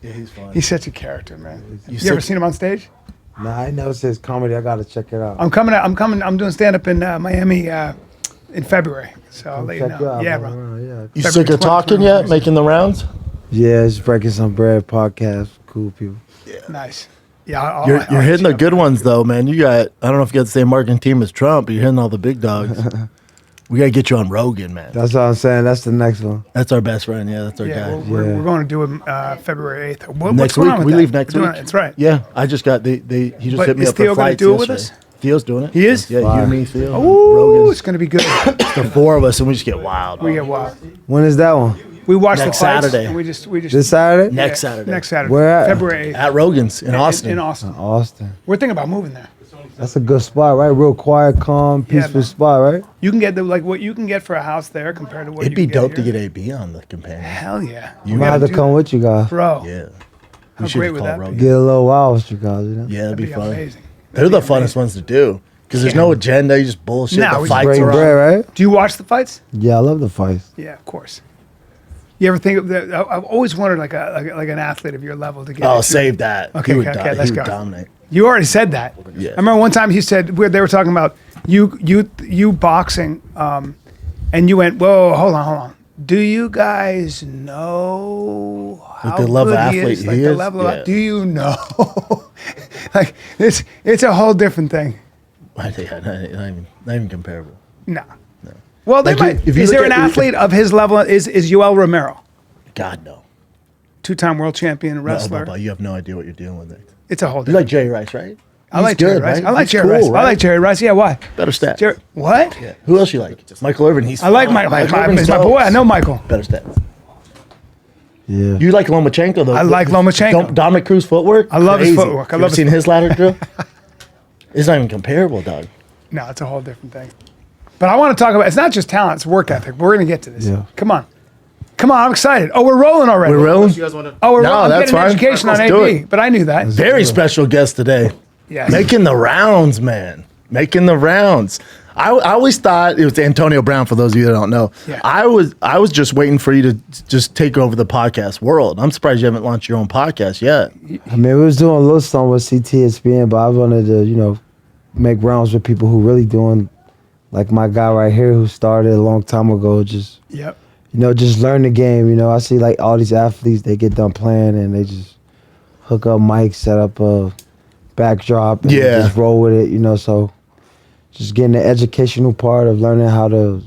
Yeah, he's fun. He's such a character, man. You sick- ever seen him on stage? Nah, I never says comedy. I gotta check it out. I'm coming. I'm doing stand up in Miami in February. So I'll let you Check you know. out, Yeah, bro. bro. Yeah. You sick of talking yet? Making the rounds? Yeah, it's Breaking Some Bread podcast. Cool people. Nice. Yeah, You're hitting the good ones though, man. You got, I don't know if you got the same marketing team as Trump, but you're hitting all the big dogs. We gotta get you on Rogan, man. That's what I'm saying. That's the next one. That's our best friend. Yeah, that's our Yeah, guy. we're going to do it February 8th. What's Next going week, on with we that? leave next We're doing week. it, That's right. Yeah, I just got he just But hit me is up Theo for gonna flights do it with yesterday. us? Theo's doing it. He is? Yeah, Fire. you, me, Theo. Ooh, Rogan's it's going to be good. the four of us, and we just get wild. We bro. get wild. When is that one? We watched Next the fights, Saturday. and we just This Saturday? Next Saturday. Next Saturday. Where at? February 8th. At Rogan's in Austin. In Austin. Austin. We're thinking about moving there. That's a good spot, right? Real quiet, calm, peaceful man. spot, right? You can get what you can get for a house there compared to what It'd you be can dope to here. get AB on the companion. Hell yeah. I'm gonna have to come with you guys. Bro. Yeah. How We should great would call that be? Rogan. Get a little wild with you guys, you know? Yeah, that'd be fun. amazing. They're the funnest ones to do because there's no agenda. You just bullshit. Nah, the we just fights Break are bread, on. right? Do you watch the fights? Yeah, I love the fights. Yeah, of course. You ever think of that? I've always wondered like an athlete of your level to get. Oh, into- save that. Okay, He would, okay, he let's would go. dominate. You already said that. Yeah. I remember one time he said they were talking about you boxing, and you went, "Whoa, hold on. Do you guys know how the level good of he athlete is? he Like the is? level Yeah. of, do you know? Like it's a whole different thing. Not even comparable. No. Well, they Like, might. if you Is look there an at- athlete of his level? Is Yoel Romero, God, no. 2-time world champion wrestler? No, you have no idea what you're dealing with. Next. It's a whole You different. like Jerry Rice, right? I like He's Jerry good, Rice. right? I like He's Jerry cool, Rice. I right? like Jerry Rice. Yeah, why? Better stats. Jerry, what? Yeah. Who else you like? Michael Irvin. He's I like fun. Michael. Irvin's He's my dope. boy. I know Michael. Better stats. Yeah. You like Lomachenko though? I like Lomachenko. Dominic Cruz footwork. I love his Crazy. footwork. I You love ever his seen his ladder drill? It's not even comparable, dog. No, it's a whole different thing. But I want to talk about. It's not just talent; it's work ethic. We're going to get to this. Yeah. Come on, I'm excited. Oh, we're rolling already. We're rolling. You guys want to? Oh, we're No, rolling. I'm that's getting an fine. education Let's on do AB, it. but I knew that. Very special guest today. Yes. Making the rounds, man. Making the rounds. I always thought it was Antonio Brown. For those of you that don't know, Yeah. I was just waiting for you to just take over the podcast world. I'm surprised you haven't launched your own podcast yet. I mean, we was doing a little something with CTESPN, but I wanted to, make rounds with people who really doing, like my guy right here who started a long time ago, just, Yep. just learn the game. I see like all these athletes, they get done playing and they just hook up mics, set up a backdrop and Yeah. just roll with it, so just getting the educational part of learning how to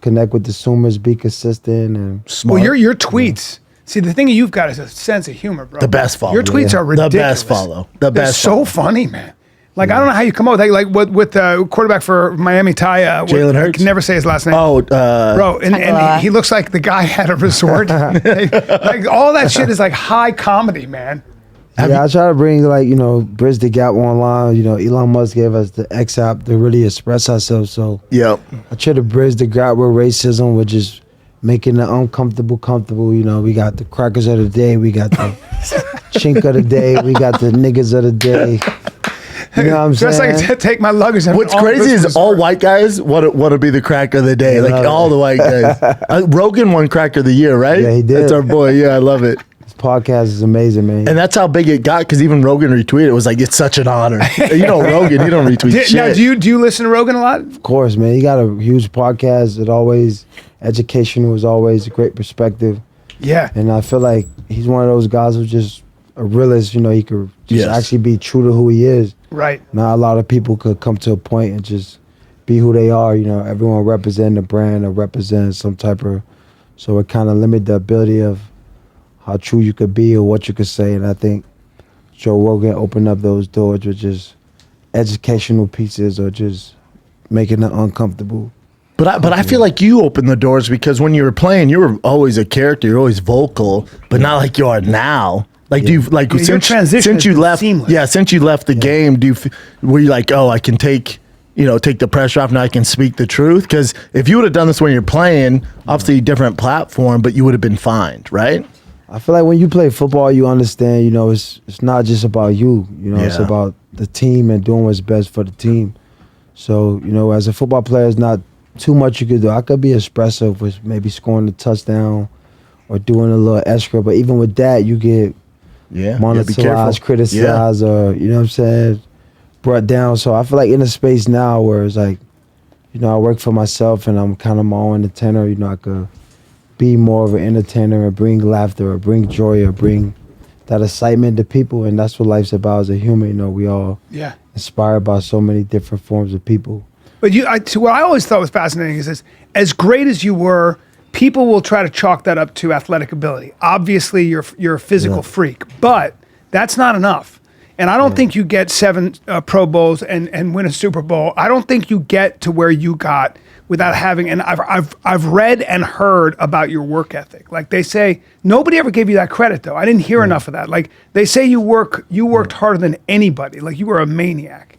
connect with consumers, be consistent and Smart. Well, your tweets. See, the thing you've got is a sense of humor, bro. The best follow. Your tweets are ridiculous. The best follow. The They're best so follow. funny, man. Like I don't know how you come up with that. Like with quarterback for Miami, Jalen I Hurts? can never say his last name. Oh, Bro, and he looks like the guy at a resort. like all that shit is like high comedy, man. I try to bring bridge the gap online. Elon Musk gave us the X app to really express ourselves. So yep. I try to bridge the gap with racism, with just making the uncomfortable comfortable. We got the crackers of the day, we got the chink of the day, we got the niggas of the day. You know what I'm Just saying? like take my luggage. And What's all crazy is Christmas all resort. white guys want to be the crack of the day. Like love all it. the white guys. Rogan won crack of the year, right? Yeah, he did. That's our boy. Yeah, I love it. This podcast is amazing, man. And that's how big it got because even Rogan retweeted. It was like, it's such an honor. Rogan, he don't retweet shit. Now, do you listen to Rogan a lot? Of course, man. He got a huge podcast. It always educational, is always a great perspective. Yeah. And I feel like he's one of those guys who's just a realist. He could just Yes. actually be true to who he is. Right. Not a lot of people could come to a point and just be who they are. Everyone represent a brand or represent some type of, so it kind of limit the ability of how true you could be or what you could say. And I think Joe Rogan opened up those doors with just educational pieces or just making it uncomfortable. But I feel like you opened the doors because when you were playing, you were always a character. You're always vocal, but not like you are now. Like do you like Your transition since you has been left? seamless. Yeah, since you left the game, were you like, oh, I can take the pressure off now? I can speak the truth. Because if you would have done this when you're playing, obviously different platform, but you would have been fined, right? I feel like when you play football, you understand, it's not just about you. It's Yeah. about the team and doing what's best for the team. So, as a football player, it's not too much you could do. I could be expressive with maybe scoring a touchdown or doing a little extra. But even with that, you get Be careful. monetized, criticized, or you know what I'm saying, brought down. So I feel like in a space now where it's like, you know, I work for myself and I'm kind of my own entertainer. You know, I could be more of an entertainer and bring laughter or bring joy or bring that excitement to people, and that's what life's about as a human. You know, we all inspired by so many different forms of people. But what I always thought was fascinating is this: as great as you were, people will try to chalk that up to athletic ability. Obviously, you're a physical freak, but that's not enough. And I don't think you get 7 Pro Bowls and win a Super Bowl. I don't think you get to where you got without having. And I've read and heard about your work ethic. Like they say, nobody ever gave you that credit though. I didn't hear enough of that. Like they say you worked harder than anybody. Like you were a maniac.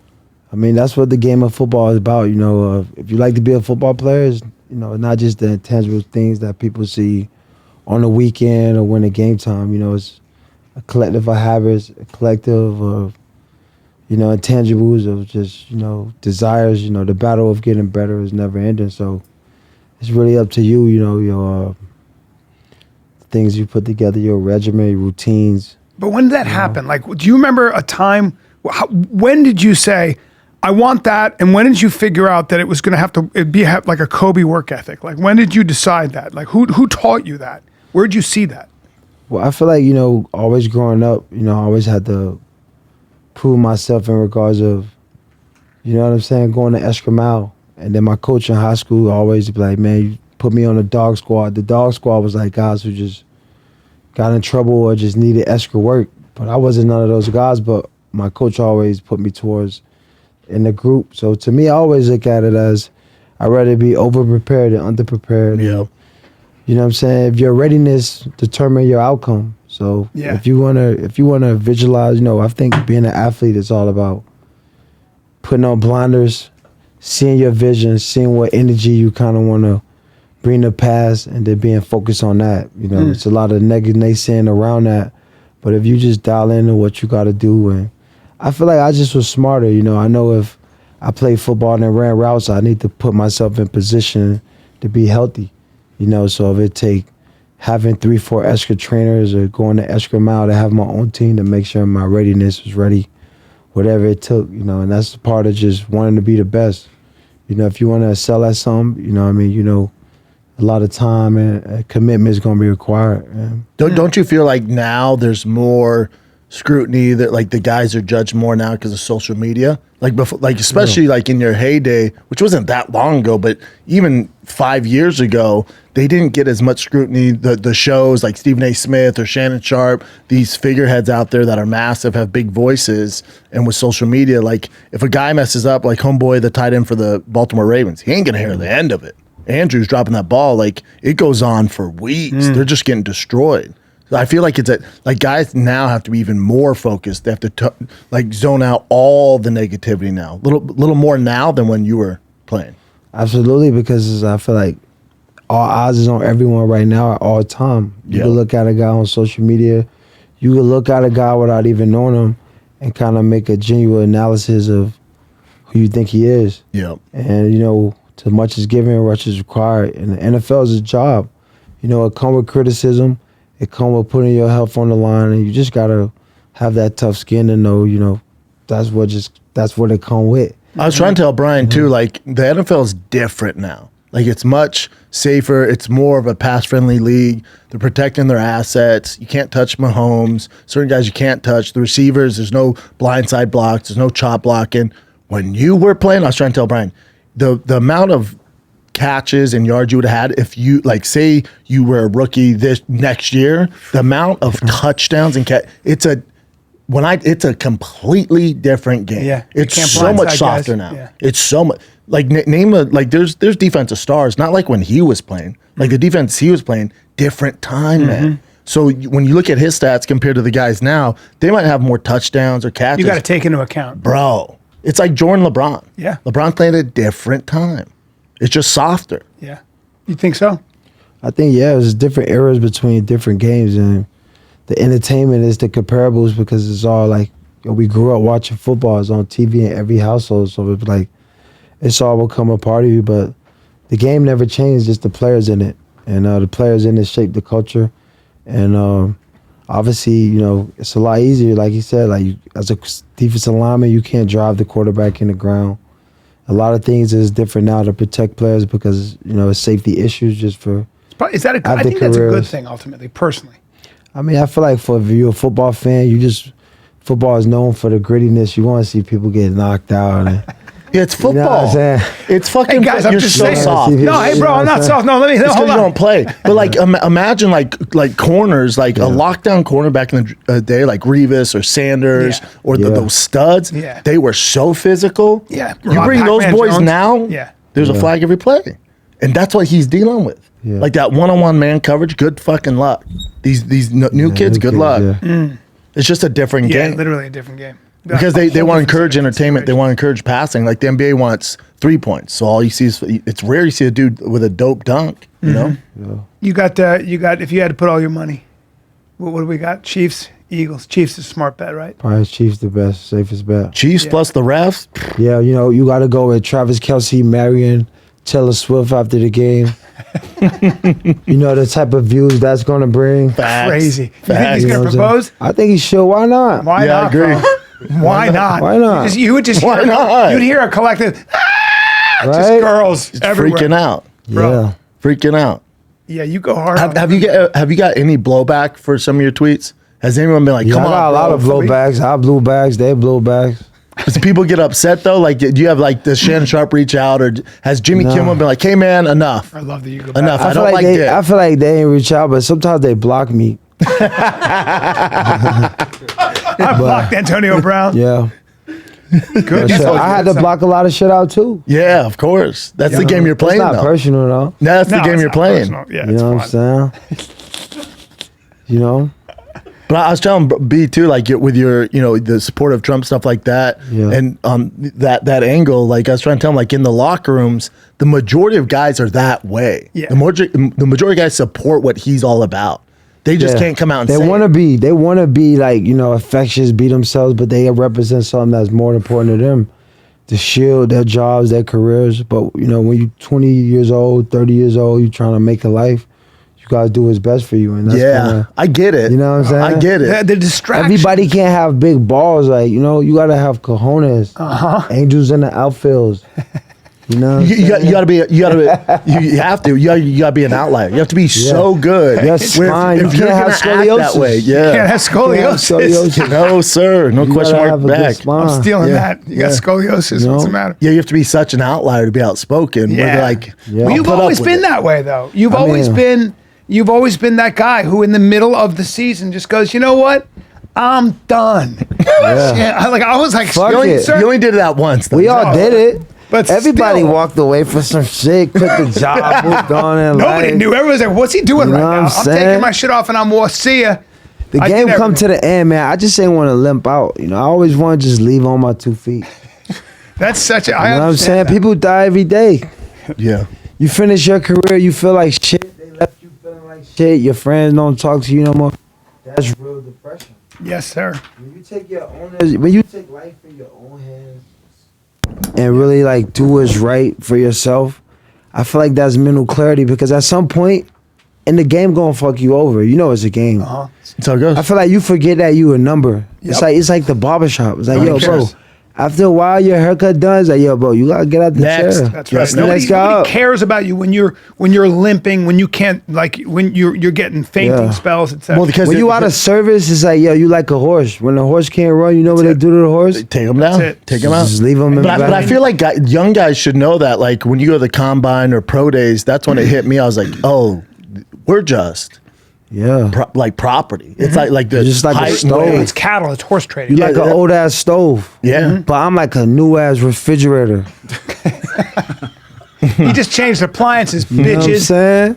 I mean, that's what the game of football is about. You know, if you like to be a football player, it's, you know, not just the intangible things that people see on the weekend or when the game time. You know, it's a collective of habits, a collective of, you know, intangibles of just, you know, desires. You know, the battle of getting better is never ending. So it's really up to you, you know, your things you put together, your regimen, your routines. But when did that happen? Like, do you remember a time, when did you say, I want that, and when did you figure out that it was going to have like a Kobe work ethic? Like, when did you decide that? Like, who taught you that? Where'd you see that? Well, I feel like, you know, always growing up, you know, I always had to prove myself in regards of, you know what I'm saying, going the extra mile. And then my coach in high school always be like, man, you put me on the dog squad. The dog squad was like guys who just got in trouble or just needed extra work. But I wasn't none of those guys, but my coach always put me towards in the group. So to me, I always look at it as I'd rather be over-prepared than under-prepared. Yeah. You know what I'm saying? If your readiness determine your outcome. So if you wanna visualize, you know, I think being an athlete is all about putting on blinders, seeing your vision, seeing what energy you kind of want to bring to pass, and then being focused on that. You know, it's a lot of negative naysaying around that. But if you just dial into what you got to do, and I feel like I just was smarter. You know, I know if I played football and ran routes, I need to put myself in position to be healthy. You know, so if it take having 3-4 extra trainers or going the extra mile to have my own team to make sure my readiness was ready, whatever it took, you know, and that's part of just wanting to be the best. You know, if you want to excel at something, you know what I mean, you know, a lot of time and commitment is going to be required. Don't you feel like now there's more scrutiny that like the guys are judged more now because of social media? Like before, like especially like in your heyday, which wasn't that long ago, but even 5 years ago, they didn't get as much scrutiny. The shows like Stephen A. Smith or Shannon Sharp, these figureheads out there that are massive, have big voices, and with social media, like if a guy messes up, like homeboy, the tight end for the Baltimore Ravens, he ain't gonna hear the end of it. Andrew's dropping that ball, like it goes on for weeks. They're just getting destroyed. I feel like like guys now have to be even more focused. They have to like zone out all the negativity now, little more now than when you were playing. Absolutely, because I feel like all eyes is on everyone right now at all time. You can look at a guy on social media, you can look at a guy without even knowing him, and kind of make a genuine analysis of who you think he is. Yeah, and you know, too much is given, much is required, and the NFL is a job. You know, it comes with criticism. It comes with putting your health on the line, and you just gotta have that tough skin to know, you know, that's what it comes with. I was trying to tell Bryan too, like the NFL is different now. Like it's much safer. It's more of a pass-friendly league. They're protecting their assets. You can't touch Mahomes. Certain guys you can't touch. The receivers, there's no blindside blocks. There's no chop blocking. When you were playing, I was trying to tell Bryan, the amount of catches and yards you would have had if you, like, say you were a rookie this next year, the amount of touchdowns and it's a completely different game. Yeah, it's so much softer now. Yeah. It's so much like there's defensive stars, not like when he was playing. Like the defense he was playing, different time, man. So when you look at his stats compared to the guys now, they might have more touchdowns or catches. You got to take into account, bro. It's like Jordan, LeBron. Yeah, LeBron played at a different time. It's just softer. Yeah. You think so? I think, there's different eras between different games, and the entertainment is the comparables because it's all like, we grew up watching football. It's on TV in every household, so it's like, it's all become a part of you, but the game never changed, just the players in it. And the players in it shape the culture. And obviously, you know, it's a lot easier. Like he said, like as a defensive lineman, you can't drive the quarterback in the ground. A lot of things is different now to protect players because, you know, it's safety issues just for. Is that I think that's a good thing ultimately, personally. I mean, I feel like if you're a football fan, football is known for the grittiness. You want to see people get knocked out. And, yeah, it's football. You know what I'm saying? It's fucking. Hey guys, I'm you're just so saying. soft. No, hey bro, I'm not soft. No, let me It's hold because you on. don't play. But like, imagine like corners, like a lockdown corner back in the day, like Revis or Sanders or those studs. Yeah. They were so physical. Yeah. You bring those Pac-Man boys Jones. now. Yeah. There's a flag every play, and that's what he's dealing with. Yeah. Like that one-on-one man coverage. Good fucking luck. These new kids. Good luck. Yeah. It's just a different game. Literally a different game. Because A they whole want to different encourage entertainment. They want to encourage passing. Like the NBA wants 3 points. So all you see is it's rare you see a dude with a dope dunk. You know. Yeah. You got if you had to put all your money, what do we got? Chiefs, Eagles. Chiefs is a smart bet, right? Probably Chiefs the best, safest bet. Chiefs plus the refs. Yeah, you know, you got to go with Travis Kelce marrying Taylor Swift after the game. You know, the type of views that's going to bring. Facts. Crazy. You think Facts. he's You going know to what I'm propose? saying? I think he should. Why not? Why Yeah, I not? agree. Bro? Why not? Why not? You would just Why hear, not? You'd hear a collective, just Right? girls everywhere. Freaking out. Bro. Yeah. Freaking out. Yeah, you go hard. on Have you got any blowback for some of your tweets? Has anyone been like, Yeah, "Come I on"? got a lot bro, of for me? blowbacks. I blew backs. They blew backs. Does people get upset though? Like, do you have like does Shannon Sharp reach out, or has Jimmy No. Kimmel been like, "Hey man, enough, I love that you go enough. back. I don't like they, that." I feel like they ain't reach out, but sometimes they block me. I blocked Antonio Brown. Yeah. Good. Shit, I had to block. block a lot of shit out too. Yeah, of course. That's the game you're It's playing not though. personal though. No, that's the game you're playing. Yeah, You it's know fun. what I'm saying? You know? But I was telling B too, like with your, the support of Trump stuff like that, Yeah. and that angle, like I was trying to tell him, like in the locker rooms, the majority of guys are that way. Yeah. The majority of guys support what he's all about. They just Yeah. can't come out and They say want to it. be. They want to be like affectious, be themselves, but they represent something that's more important to them, to shield their jobs, their careers. But when you're 20 years old, 30 years old, you're trying to make a life. You gotta do what's best for you, and that's Yeah, kinda, I get it. You know what I'm saying? I get it. The distraction. Everybody can't have big balls. Like you gotta have cojones. Angels in the outfields. You know, what I'm You saying? gotta be. You have to. You gotta be an outlier. You have to be so good. Your Where spine. You you're can't have gonna act scoliosis. that way. Can't Yeah. have scoliosis. scoliosis. No, sir. No You question gotta mark have a good back. spine. I'm stealing Yeah. that. You got Yeah. scoliosis. No. What's the matter? Yeah, you have to be such an outlier to be outspoken. Where they're like, Yeah. Well, I'll you've put up always with been it. that way, though. You've I always mean- been that guy who, in the middle of the season, just goes, you know what? I'm done. Yeah, I was like, Fuck You only, it. you only did that once. Though. We all did it. But everybody still. walked away for some shit, quit the job, moved on in Nobody life. knew. Everyone's like, what's he doing You right know now? what I'm I'm saying? taking my shit off and I'm see ya. The I game did come to everything. the end, man. I just ain't want to limp out. I always want to just leave on my 2 feet. That's such a. You know what I'm understand saying? that. People die every day. Yeah. You finish your career, you feel like shit. They left you feeling like shit. Your friends don't talk to you no more. That's real depression. Yes, sir. When you take life in your own hands and really do what's right for yourself, I feel like that's mental clarity, because at some point in the game gonna fuck you over. It's a game. That's how it goes. I feel like you forget that you a number. Yep. It's like the barbershop. It's like, Nobody yo, bro. cares. After a while, your haircut done. It's like, yo, bro, you gotta get out the Next. chair. That's right. Yes, Nobody, next guy nobody up. cares about you when you're limping, when you can't, when you're getting fainting Yeah. spells, etc. Well, because When you out of service, it's like, yo, you like a horse. When the horse can't run, you know what they do to the horse? take them down. That's it. Take them out. Just leave them in the But I back. feel like young guys should know that. Like when you go to the combine or pro days, that's when it hit me. I was like, oh, we're just Yeah. property. It's like the You're just like a height and stone. weight. it's cattle. It's horse trading. You like an that- old ass stove. Yeah. But I'm like a new ass refrigerator. He just changed appliances, You know what I'm bitches. saying?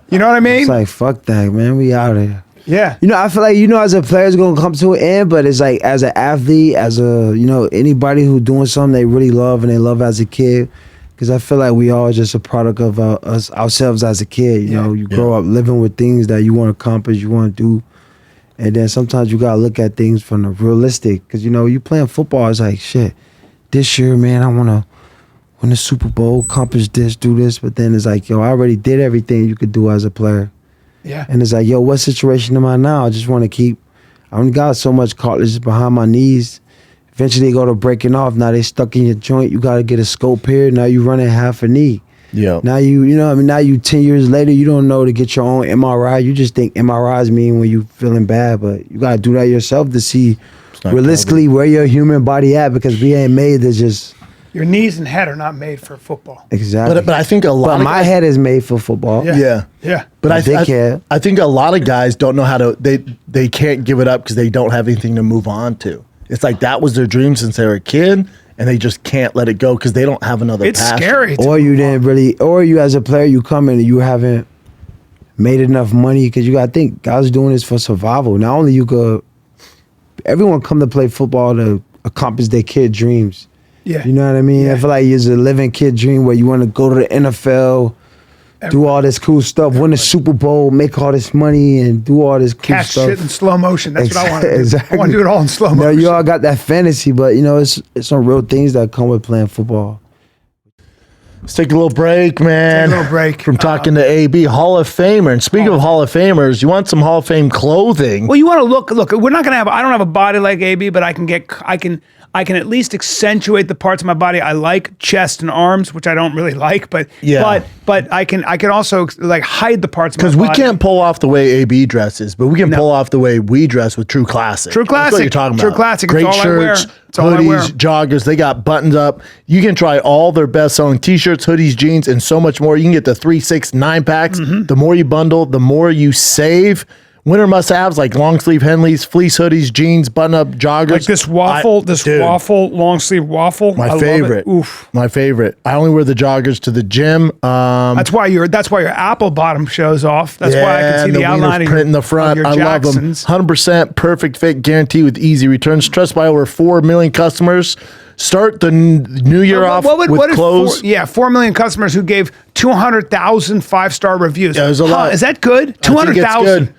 You know what I mean? It's like, fuck that, man. We out here. Yeah. I feel like, as a player, it's going to come to an end, but it's like, as an athlete, as anybody who doing something they really love and they love as a kid, because I feel like we all just a product of ourselves as a kid. You grow up living with things that you want to accomplish, you want to do. And then sometimes you got to look at things from the realistic, because, you playing football, it's like, shit, this year, man, I want to win the Super Bowl, accomplish this, do this. But then it's like, yo, I already did everything you could do as a player. Yeah. And it's like, yo, what situation am I now? I just want to keep. I only got so much cartilage behind my knees. Eventually, they go to breaking off. Now they stuck in your joint. You got to get a scope here. Now you running half a knee. Yeah. Now you know what I mean. Now you 10 years later, you don't know to get your own MRI. You just think MRIs mean when you feeling bad, but you got to do that yourself to see realistically where your human body at, because we ain't made to just. Your knees and head are not made for football. Exactly. But I think a lot. But of my head is made for football. Yeah. Yeah. But I think a lot of guys don't know how to. They can't give it up because they don't have anything to move on to. It's like that was their dream since they were a kid, and they just can't let it go because they don't have another. It's passion. scary. Or you didn't really, or you as a player, you come in and you haven't made enough money, because you got to think guys doing this for survival. Not only you could, everyone come to play football to accomplish their kid dreams. Yeah. You know what I mean? Yeah. I feel like it's a living kid dream where you want to go to the NFL, do all this cool stuff, win the Super Bowl, make all this money, and do all this cool Catch stuff. shit in slow motion. That's what I want to do. Exactly. I want to do it all in slow You know, motion. you all got that fantasy, but you know, it's some real things that come with playing football. Let's take a little break, man. Take a little break. From talking to AB, Hall of Famer. And speaking of Hall of Famers, you want some Hall of Fame clothing? Well, you want to look. We're not gonna have. I don't have a body like AB, but I can at least accentuate the parts of my body I like, chest and arms, which I don't really like, but Yeah. but I can also like hide the parts of my Because body. we can't pull off the way AB dresses, but we can pull off the way we dress with True Classic. True That's what Classic. you're talking True about. Classic. It's Great all I wear. shirts, It's all I wear. hoodies, joggers. They got buttons up. You can try all their best-selling T-shirts, hoodies, jeans, and so much more. You can get the 3, 6, 9 packs. Mm-hmm. The more you bundle, the more you save. Winter must-haves like long sleeve Henleys, fleece hoodies, jeans, button-up joggers. like this waffle, Dude, long sleeve waffle. My I love favorite. it. Oof. My favorite. I only wear the joggers to the gym. That's why your apple bottom shows off. That's why I can see and the wiener's outline of print your, in the front. of your I love them. Jacksons. 100% perfect fit guarantee with easy returns. Trusted by over 4 million customers. Start the new year off with clothes. 4 million customers who gave 200,000 5-star reviews. Yeah, there's a lot. Is that good? I think it's 200,000. good.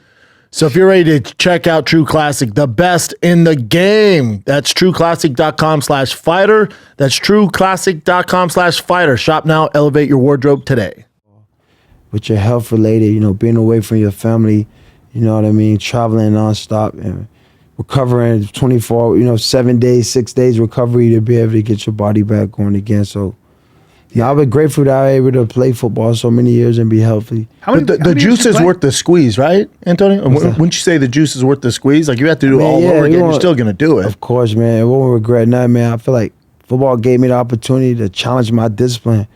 So if you're ready to check out True Classic, the best in the game, that's trueclassic.com/fighter. That's trueclassic.com/fighter. Shop now, elevate your wardrobe today. With your health related, you know, being away from your family, you know what I mean, traveling nonstop and recovering 24, 7 days, 6 days recovery to be able to get your body back going again. So, yeah, I've been grateful that I was able to play football so many years and be healthy. The juice is worth the squeeze, right, Antonio? Wouldn't you say the juice is worth the squeeze? Like, you have to do it all over again. You're still going to do it. Of course, man. I won't regret nothing, man. I feel like football gave me the opportunity to challenge my discipline,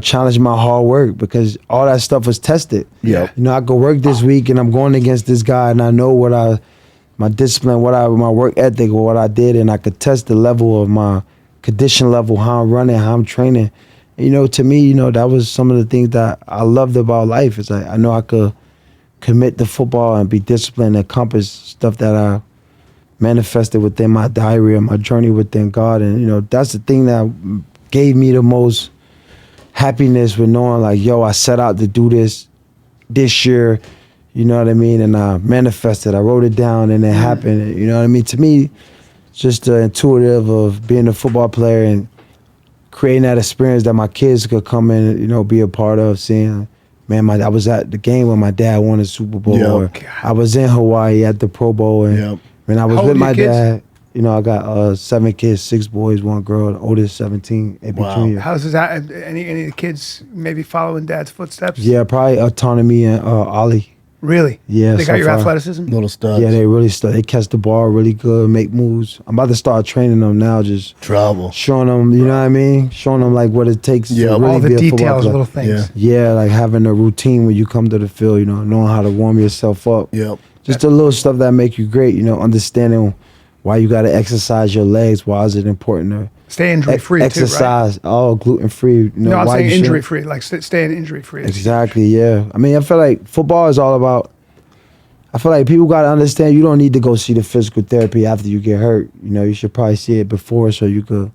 challenge my hard work, because all that stuff was tested. Yeah. I go work this week and I'm going against this guy and I know my discipline, my work ethic, or what I did, and I could test the level of my condition level, how I'm running, how I'm training. To me, that was some of the things that I loved about life. It's like I know I could commit to football and be disciplined and accomplish stuff that I manifested within my diary and my journey within God. And, that's the thing that gave me the most happiness, with knowing like, yo, I set out to do this year, you know what I mean? And I manifested, I wrote it down and it happened, you know what I mean? To me, it's just the intuitive of being a football player and creating that experience that my kids could come in, be a part of, seeing, man, I was at the game when my dad won a Super Bowl. Yep. Or I was in Hawaii at the Pro Bowl. And when I was with my dad, I got 7 kids, 6 boys, 1 girl, the oldest 17, AB Jr. How's that? Any of the kids maybe following dad's footsteps? Yeah, probably Autonomy and Ollie. Really? Yeah. They got your far. athleticism? Little studs. Yeah, they really they catch the ball really good, make moves. I'm about to start training them now, just Trouble. showing them, you know what I mean? Showing them like what it takes to really all the be a football details, player. little things. Yeah, like having a routine when you come to the field, knowing how to warm yourself up. Yep. Just the little stuff that make you great, understanding why you got to exercise your legs, why is it important to Stay injury free. exercise, all gluten free. No, I'm saying injury free, like staying injury free. Exactly, yeah. I mean, I feel like football is all about, I feel like people got to understand you don't need to go see the physical therapy after you get hurt. You should probably see it before so you could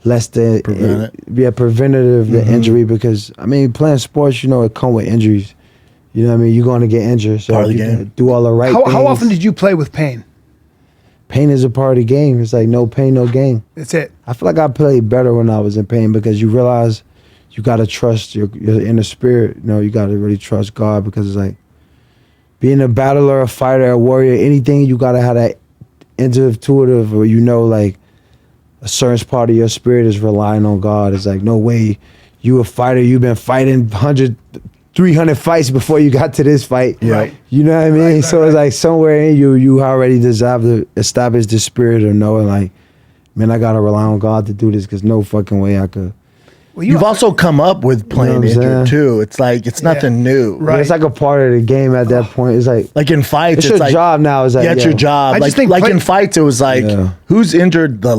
preventative the injury, because, I mean, playing sports, it come with injuries. You know what I mean? You're going to get injured. So Part of the you game. can do all the right things. How often did you play with pain? Pain is a part of the game. It's like no pain, no gain. That's it. I feel like I played better when I was in pain, because you realize you got to trust your inner spirit. You got to really trust God, because it's like being a battler, a fighter, a warrior, anything, you gotta have that intuitive, or like a certain part of your spirit is relying on God. It's like, no way, you a fighter, you've been fighting 100, 300 fights before you got to this fight. Yeah. Right. You know what I mean? Right, So it's like somewhere in you already deserve to establish the spirit of knowing, like, man, I gotta rely on God to do this, because no fucking way I could. Well, You've also come up with playing You know what I'm injured saying? too. It's like it's nothing new. Right. It's like a part of the game at that point. It's like In fights, it's it's your like job now. It's like, yeah, it's your job. I just think in fights, it was like who's injured the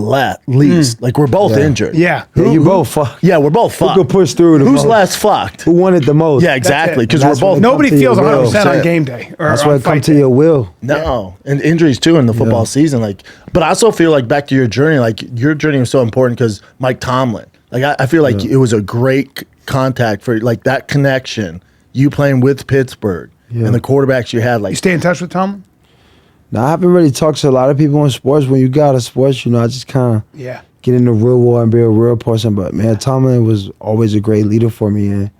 least. Like we're both injured. Yeah. you both fucked. Yeah, we're both fucked. Who could push through the Who's most? less fucked? Who wanted the most? Yeah, exactly. Because That's we're what both it Nobody come to feels your will. 100% on game day. Or That's on why it come fight to day. your will. No, and injuries too in the football season. Like, but I also feel like back to your journey. Like your journey was so important because Mike Tomlin. Like I feel like it was a great contact for like that connection. You playing with Pittsburgh and the quarterbacks you had. Like You stay in touch with Tomlin? Now, I haven't really talked to a lot of people in sports. When you got a sports, I just kind of get in the real world and be a real person. But man, Tomlin was always a great leader for me, and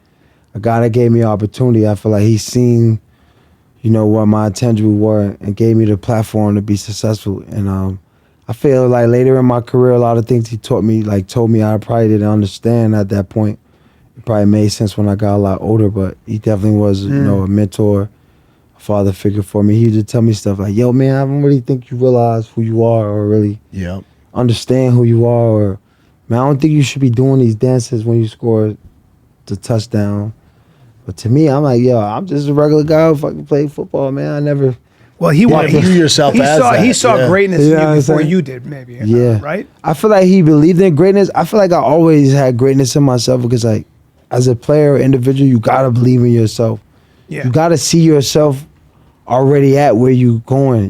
a guy that gave me an opportunity. I feel like he's seen, what my intentions were, and gave me the platform to be successful. And I feel like later in my career, a lot of things he taught me, like told me I probably didn't understand at that point. It probably made sense when I got a lot older, but he definitely was, a mentor, a father figure for me. He would just tell me stuff like, yo, man, I don't really think you realize who you are or really understand who you are. Or, man, I don't think you should be doing these dances when you score the touchdown. But to me, I'm like, yo, I'm just a regular guy who fucking played football, man. I never... Well, he wanted you yourself he as saw that. he saw greatness You in know what you I'm before saying? you did, maybe. Right? I feel like he believed in greatness. I feel like I always had greatness in myself because, like, as a player or individual, you gotta believe in yourself. Yeah. You gotta see yourself already at where you going,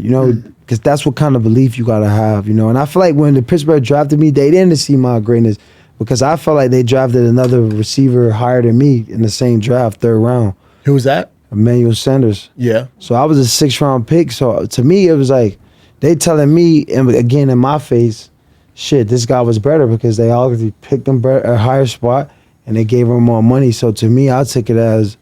because that's what kind of belief you gotta have, And I feel like when the Pittsburgh drafted me, they didn't see my greatness because I felt like they drafted another receiver higher than me in the same draft, 3rd round. who was that? Emmanuel Sanders. Yeah. So I was a 6th round pick. So to me, it was like they telling me, and again in my face, shit, this guy was better because they already picked him a higher spot and they gave him more money. So to me, I took it as,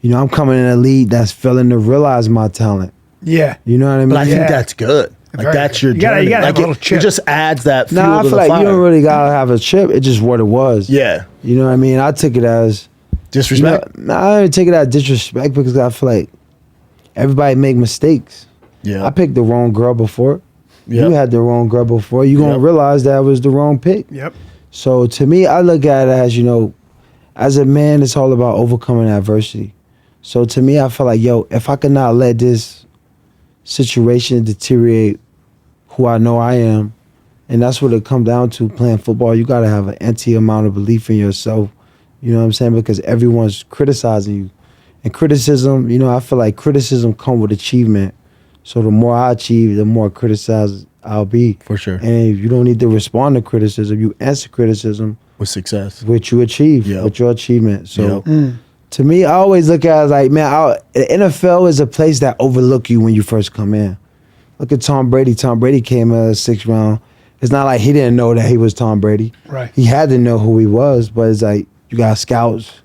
I'm coming in a league that's failing to realize my talent. Yeah. You know what I mean? But I think that's good. Like Very that's good. your You gotta journey. have Like a little chip. it just adds that fuel I to feel the like fire. you don't really gotta have a chip. It's just what it was. Yeah. You know what I mean? I took it as Disrespect. I didn't take it as disrespect because I feel like everybody make mistakes. Yeah. I picked the wrong girl before. Yep. You had the wrong girl before. You're going to realize that was the wrong pick. Yep. So to me, I look at it as, as a man, it's all about overcoming adversity. So to me, I feel like, if I could not let this situation deteriorate who I know I am, and that's what it comes down to playing football, you got to have an empty amount of belief in yourself. You know what I'm saying? Because everyone's criticizing you. And criticism, I feel like criticism comes with achievement. So the more I achieve, the more criticized I'll be. For sure. And you don't need to respond to criticism. You answer criticism With success. with you achieve, Yep. with your achievement. So Yep. to me, I always look at it as like, man, the NFL is a place that overlook you when you first come in. Look at Tom Brady. Tom Brady came in the 6th round. It's not like he didn't know that he was Tom Brady. Right. He had to know who he was, but it's like you got scouts,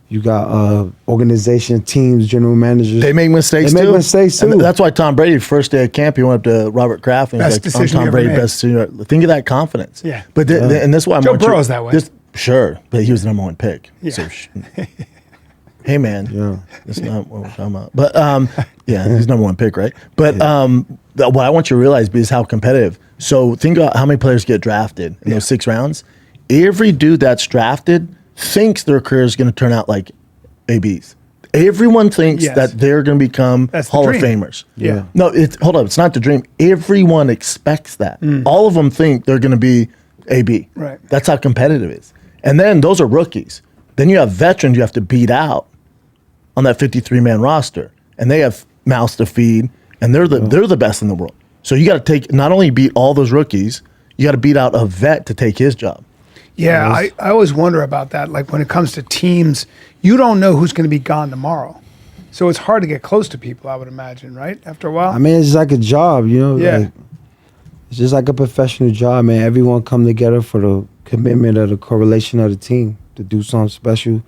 you got organization, teams, general managers. They make mistakes They too. make mistakes, too. And that's why Tom Brady, first day of camp, he went up to Robert Kraft and he was Best like, I'm decision Tom you ever Brady, made. best decision. Think of that confidence. Yeah. But and this is why I'm Joe Burrow's that way. Sure, but he was the number 1 pick. Yeah. So, hey man, Yeah. that's not what we're talking about. But yeah, he's number 1 pick, right? But what I want you to realize is how competitive. So think about how many players get drafted in those 6 rounds. Every dude that's drafted thinks their career is going to turn out like ABs. Everyone thinks Yes. that they're going to become That's the Hall of dream. Famers. Yeah. No, hold up. It's not the dream. Everyone expects that. All of them think they're going to be AB. Right. That's how competitive it is. And then those are rookies. Then you have veterans you have to beat out on that 53-man roster. And they have mouths to feed. And they're the best in the world. So you got to not only beat all those rookies, you got to beat out a vet to take his job. Yeah, I always wonder about that. Like when it comes to teams, you don't know who's going to be gone tomorrow. So it's hard to get close to people, I would imagine, right? After a while? I mean, it's just like a job, Yeah. Like, it's just like a professional job, man. Everyone come together for the commitment of the correlation of the team to do something special,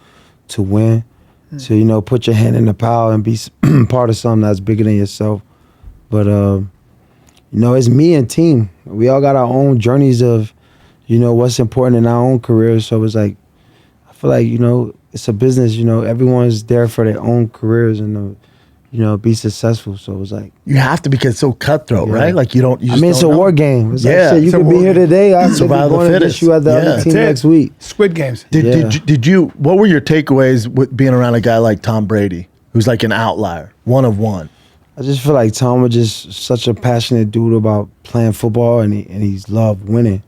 to win. to, you know, put your hand in the pile and be part of something that's bigger than yourself. But, you know, it's me and team. We all got our own journeys of, you know, what's important in our own careers. So it's like, I feel like, you know, it's a business, you know, everyone's there for their own careers and, you know, be successful. So it's like, you have to because it's so cutthroat, right? Like you don't. You I just mean, it's a don't know. war game. It's like, Yeah, shit, you it's a could be war here game. today. I could be Survival of the going against fittest. you at the Yeah. other team That's it. next week. Squid Games. Did you? What were your takeaways with being around a guy like Tom Brady, who's like an outlier, one of one? I just feel like Tom was just such a passionate dude about playing football, and he's loved winning.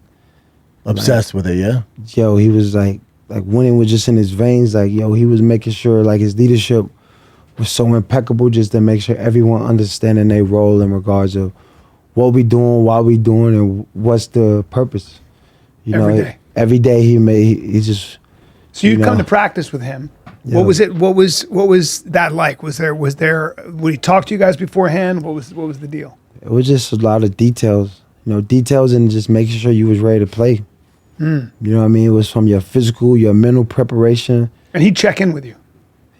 Obsessed with it, yeah. Yo, he was like winning was just in his veins. Like, yo, he was making sure like his leadership was so impeccable just to make sure everyone understanding their role in regards of what we doing, why we doing, and what's the purpose. You Every know, day. every day he just. So you'd you come know. to practice with him. Yeah. What was it? What was that like? Was there? Would he talk to you guys beforehand? What was the deal? It was just a lot of details, you know, details and just making sure you was ready to play. You know what I mean? It was from your physical, your mental preparation. And he'd check in with you.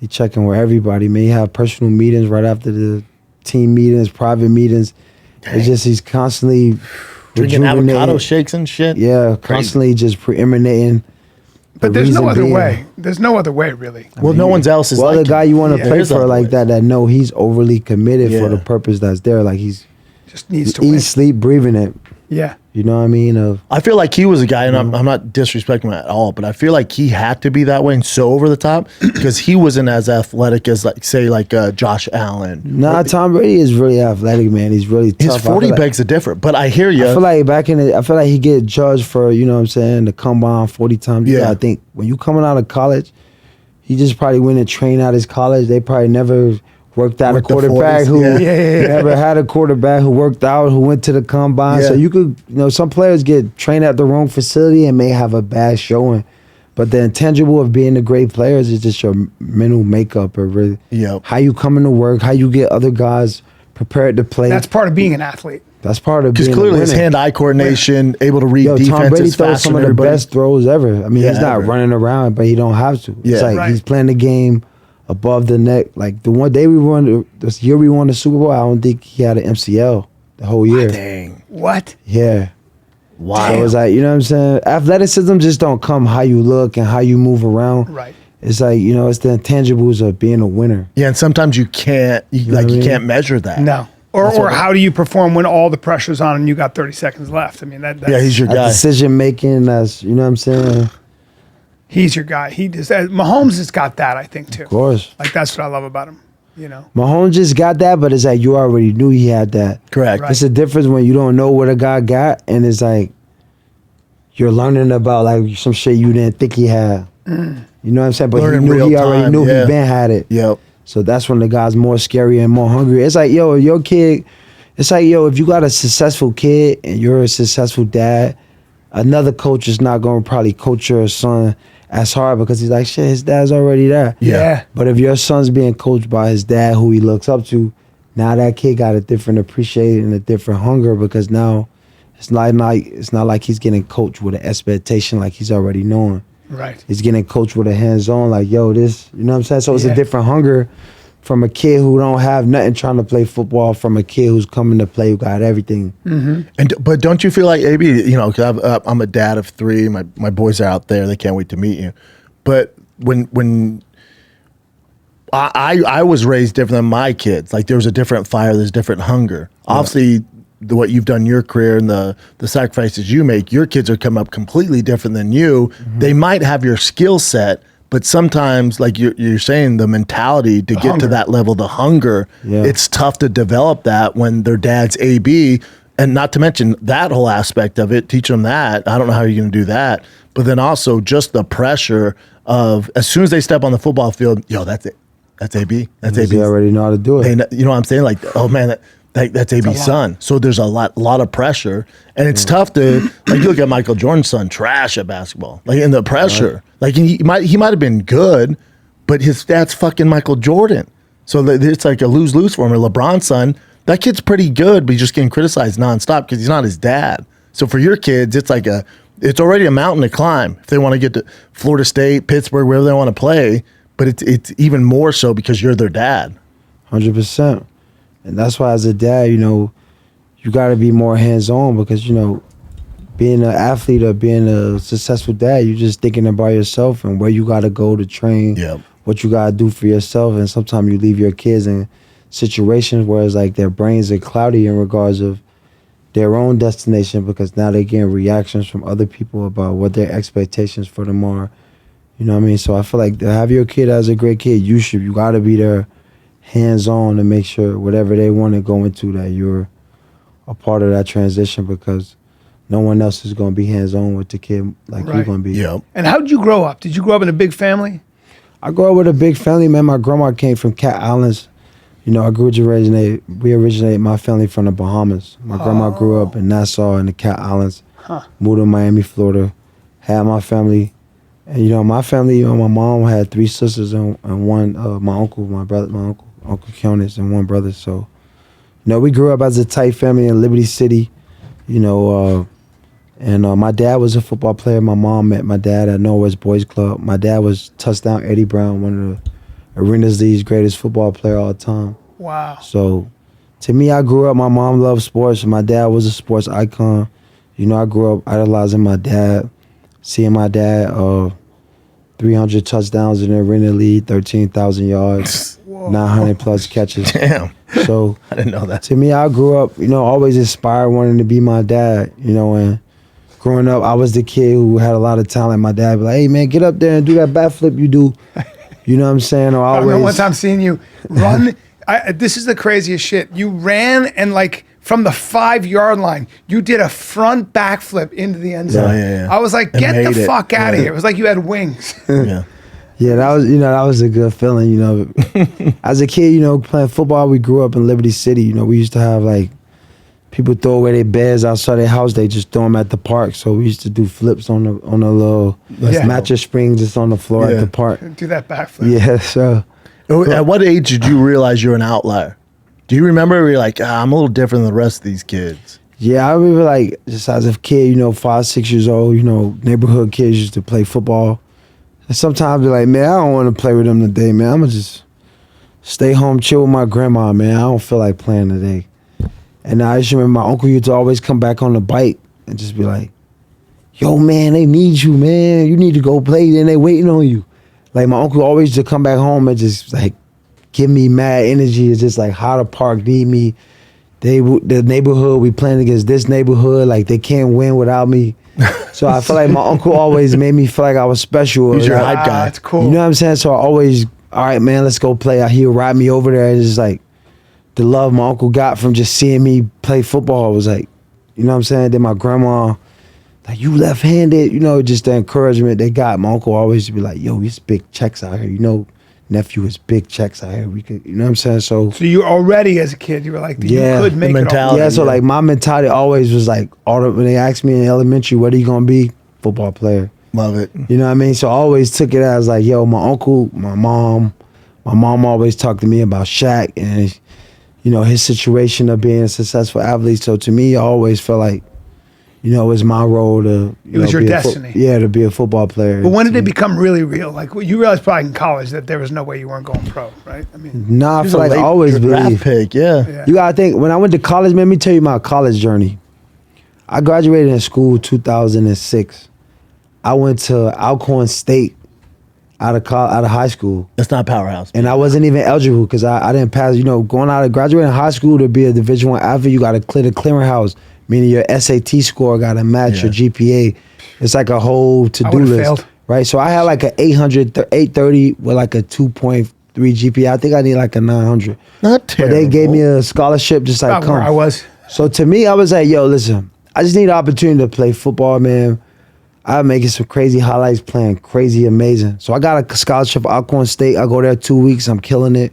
He checking with everybody, man. He have personal meetings right after the team meetings, private meetings. It's just he's constantly Drinking rejuvenating. avocado shakes and shit. Yeah, constantly just preemanating. But there's no other way. There's no other way, really. Well, no one's else is Well, like the guy you want to Yeah. play There's for other like ways. that know he's overly committed for Yeah. the purpose that's there. Like he's Just needs to eat, win. sleep, breathing it. Yeah. You know what I mean? Of I feel like he was a guy, and I'm not disrespecting him at all, but I feel like he had to be that way and so over the top because he wasn't as athletic as, like, say, like Josh Allen. nah, Tom Brady is really athletic, man. He's really tough. His I feel 40 like- begs a different, but I hear you. I feel like I feel like he get judged for, you know what I'm saying, the combine 40 times. Yeah. I think when you coming out of college, he just probably went and trained out his college. They probably never worked out Worked a the quarterback 40s, who yeah. never had a quarterback who worked out, who went to the combine. Yeah. So you could, you know, some players get trained at the wrong facility and may have a bad showing. But the intangible of being a great player is just your mental makeup or really Yep. how you come into work, how you get other guys prepared to play. That's part of being an athlete. That's part of Because being clearly a his winner. hand-eye coordination, able to read Yo, Tom Brady defenses throws faster some than of the everybody. best throws ever. I mean, Yeah, he's not ever. running around, but he don't have to. Yeah. It's like Right. he's playing the game above the neck. Like the one day we won, this year we won the Super Bowl, I don't think he had an MCL the whole year. Dang. What? Yeah. Wow. So it was like, you know what I'm saying? Athleticism just don't come how you look and how you move around. Right. It's like, you know, it's the intangibles of being a winner. Yeah, and sometimes you can't, know what I you mean? can't measure that. No. Or how do you perform when all the pressure's on and you got 30 seconds left? I mean, that's, Yeah, he's your That guy. decision making, that's, you know what I'm saying? he's your guy. He just Mahomes has got that, I think, too. Of course. Like that's what I love about him. You know. Mahomes just got that, but it's like you already knew he had that. Correct. Right. It's a difference when you don't know what a guy got, and it's like you're learning about like some shit you didn't think he had. You know what I'm saying? But Learn in he knew real he already time, knew yeah. he been had it. Yep. So that's when the guy's more scary and more hungry. It's like, yo, your kid. It's like, yo, if you got a successful kid and you're a successful dad, another coach is not going to probably coach your son as hard because he's like, shit, his dad's already there. Yeah. But if your son's being coached by his dad, who he looks up to, now that kid got a different appreciation and a different hunger because now it's not like he's getting coached with an expectation like he's already knowing. Right. He's getting coached with a hands-on like, yo, this, you know what I'm saying? So it's Yeah. a different hunger from a kid who don't have nothing trying to play football from a kid who's coming to play who got everything. But don't you feel like AB? You know, because I'm a dad of 3. My boys are out there; they can't wait to meet you. But when I was raised different than my kids, like there was a different fire, there's different hunger. Obviously, what you've done in your career and the sacrifices you make, your kids are coming up completely different than you. They might have your skill set, but sometimes, like you're saying, the mentality to get to hunger. that level, the hunger, Yeah. it's tough to develop that when their dad's AB. And not to mention that whole aspect of it, teach them that. I don't know how you're going to do that. But then also just the pressure of as soon as they step on the football field, yo, that's it. That's AB. That's Because AB. they already know how to do it. You know what I'm saying? Like, oh man, that's AB's son. So there's a lot of pressure, and it's tough to like. You look at Michael Jordan's son, trash at basketball. Like in the pressure, like he might have been good, but his dad's fucking Michael Jordan. So it's like a lose for him. Or LeBron's son, that kid's pretty good, but he's just getting criticized nonstop because he's not his dad. So for your kids, it's already a mountain to climb if they want to get to Florida State, Pittsburgh, wherever they want to play. but it's even more so because you're their dad. 100%. And that's why as a dad, you know, you got to be more hands-on because, you know, being an athlete or being a successful dad, you're just thinking about yourself and where you got to go to train, what you got to do for yourself. And sometimes you leave your kids in situations where it's like their brains are cloudy in regards of their own destination because now they're getting reactions from other people about what their expectations for them are. You know what I mean? So I feel like to have your kid as a great kid, you got to be there hands-on to make sure whatever they want to go into that you're a part of that transition because no one else is going to be hands-on with the kid like you're going to be. Yep. And how did you grow up? Did you grow up in a big family? I grew up with a big family, man. My grandma came from Cat Islands. You know, we originated my family from the Bahamas. My grandma grew up in Nassau in the Cat Islands, moved to Miami, Florida, had my family. And, you know, my family, you know, my mom had 3 sisters and one, my uncle, Uncle Kionis, and 1 brother. So, you know, we grew up as a tight family in Liberty City, you know, and my dad was a football player. My mom met my dad at Norwest Boys Club. My dad was Touchdown Eddie Brown, one of the Arenas League's greatest football player all the time. Wow. So, to me, I grew up, my mom loved sports. My dad was a sports icon. You know, I grew up idolizing my dad, seeing my dad 300 touchdowns in the Arena League, 13,000 yards, 900 plus catches. Damn. So I didn't know that. To me, I grew up, you know, always inspired, wanting to be my dad, you know, and growing up, I was the kid who had a lot of talent. My dad would be like, hey, man, get up there and do that backflip you do. You know what I'm saying? Or I always. remember one time seeing you run. This is the craziest shit. You ran and like from the 5-yard line, you did a front backflip into the end zone. Yeah. I was like, get the fuck out of here. It was like you had wings. Yeah, that was, you know, that was a good feeling, you know. As a kid, you know, playing football, we grew up in Liberty City. You know, we used to have like people throw away their beds outside their house. They just throw them at the park. So we used to do flips on the little mattress springs just on the floor at the park. Do that backflip. Yeah, so. At what age did you realize you were an outlier? Do you remember where you're like, I'm a little different than the rest of these kids? Yeah, I remember like just as a kid, you know, 5, 6 years old, you know, neighborhood kids used to play football. And sometimes they're like, man, I don't want to play with them today, man. I'm going to just stay home, chill with my grandma, man. I don't feel like playing today. And I just remember my uncle used to always come back on the bike and just be like, yo, man, they need you, man. You need to go play. Then they waiting on you. Like my uncle always used to come back home and just like give me mad energy. It's just like how the park need me. The neighborhood, we playing against this neighborhood. Like they can't win without me. So I feel like my uncle always made me feel like I was special. He's your hype guy. That's cool. You know what I'm saying? So I always, all right, man, let's go play. He'll ride me over there. And it's just like the love my uncle got from just seeing me play football was like, you know what I'm saying? Then my grandma, like, you left-handed, you know, just the encouragement they got. My uncle always be like, yo, it's big checks out here. You know, nephew, it's big checks out here. We could, you know what I'm saying? So you already as a kid, you were like, you could make it all. Yeah, so like my mentality always was like, when they asked me in elementary, what are you going to be? Football player. Love it. You know what I mean? So I always took it as like, yo, my uncle, my mom always talked to me about Shaq and, you know, his situation of being a successful athlete. So to me, I always felt like, you know, it was my role to, it was your destiny. To be a football player. But when did it become really real? Like you realized probably in college that there was no way you weren't going pro, right? I mean, I feel like I always believed. Pick, yeah. You gotta think, when I went to college, man, let me tell you my college journey. I graduated in school 2006. I went to Alcorn State out of high school. That's not Powerhouse. And I wasn't even eligible because I didn't pass. You know, going out of graduating high school to be a Division I athlete, you got to clear the clearinghouse, meaning your SAT score got to match your GPA. It's like a whole to-do list. Failed. Right? So I had like an 830 with like a 2.3 GPA. I think I need like a 900. Not terrible. But they gave me a scholarship just like, come. Where I was. So to me, I was like, yo, listen, I just need an opportunity to play football, man. I'm making some crazy highlights, playing crazy amazing. So I got a scholarship at Alcorn State. I go there 2 weeks. I'm killing it.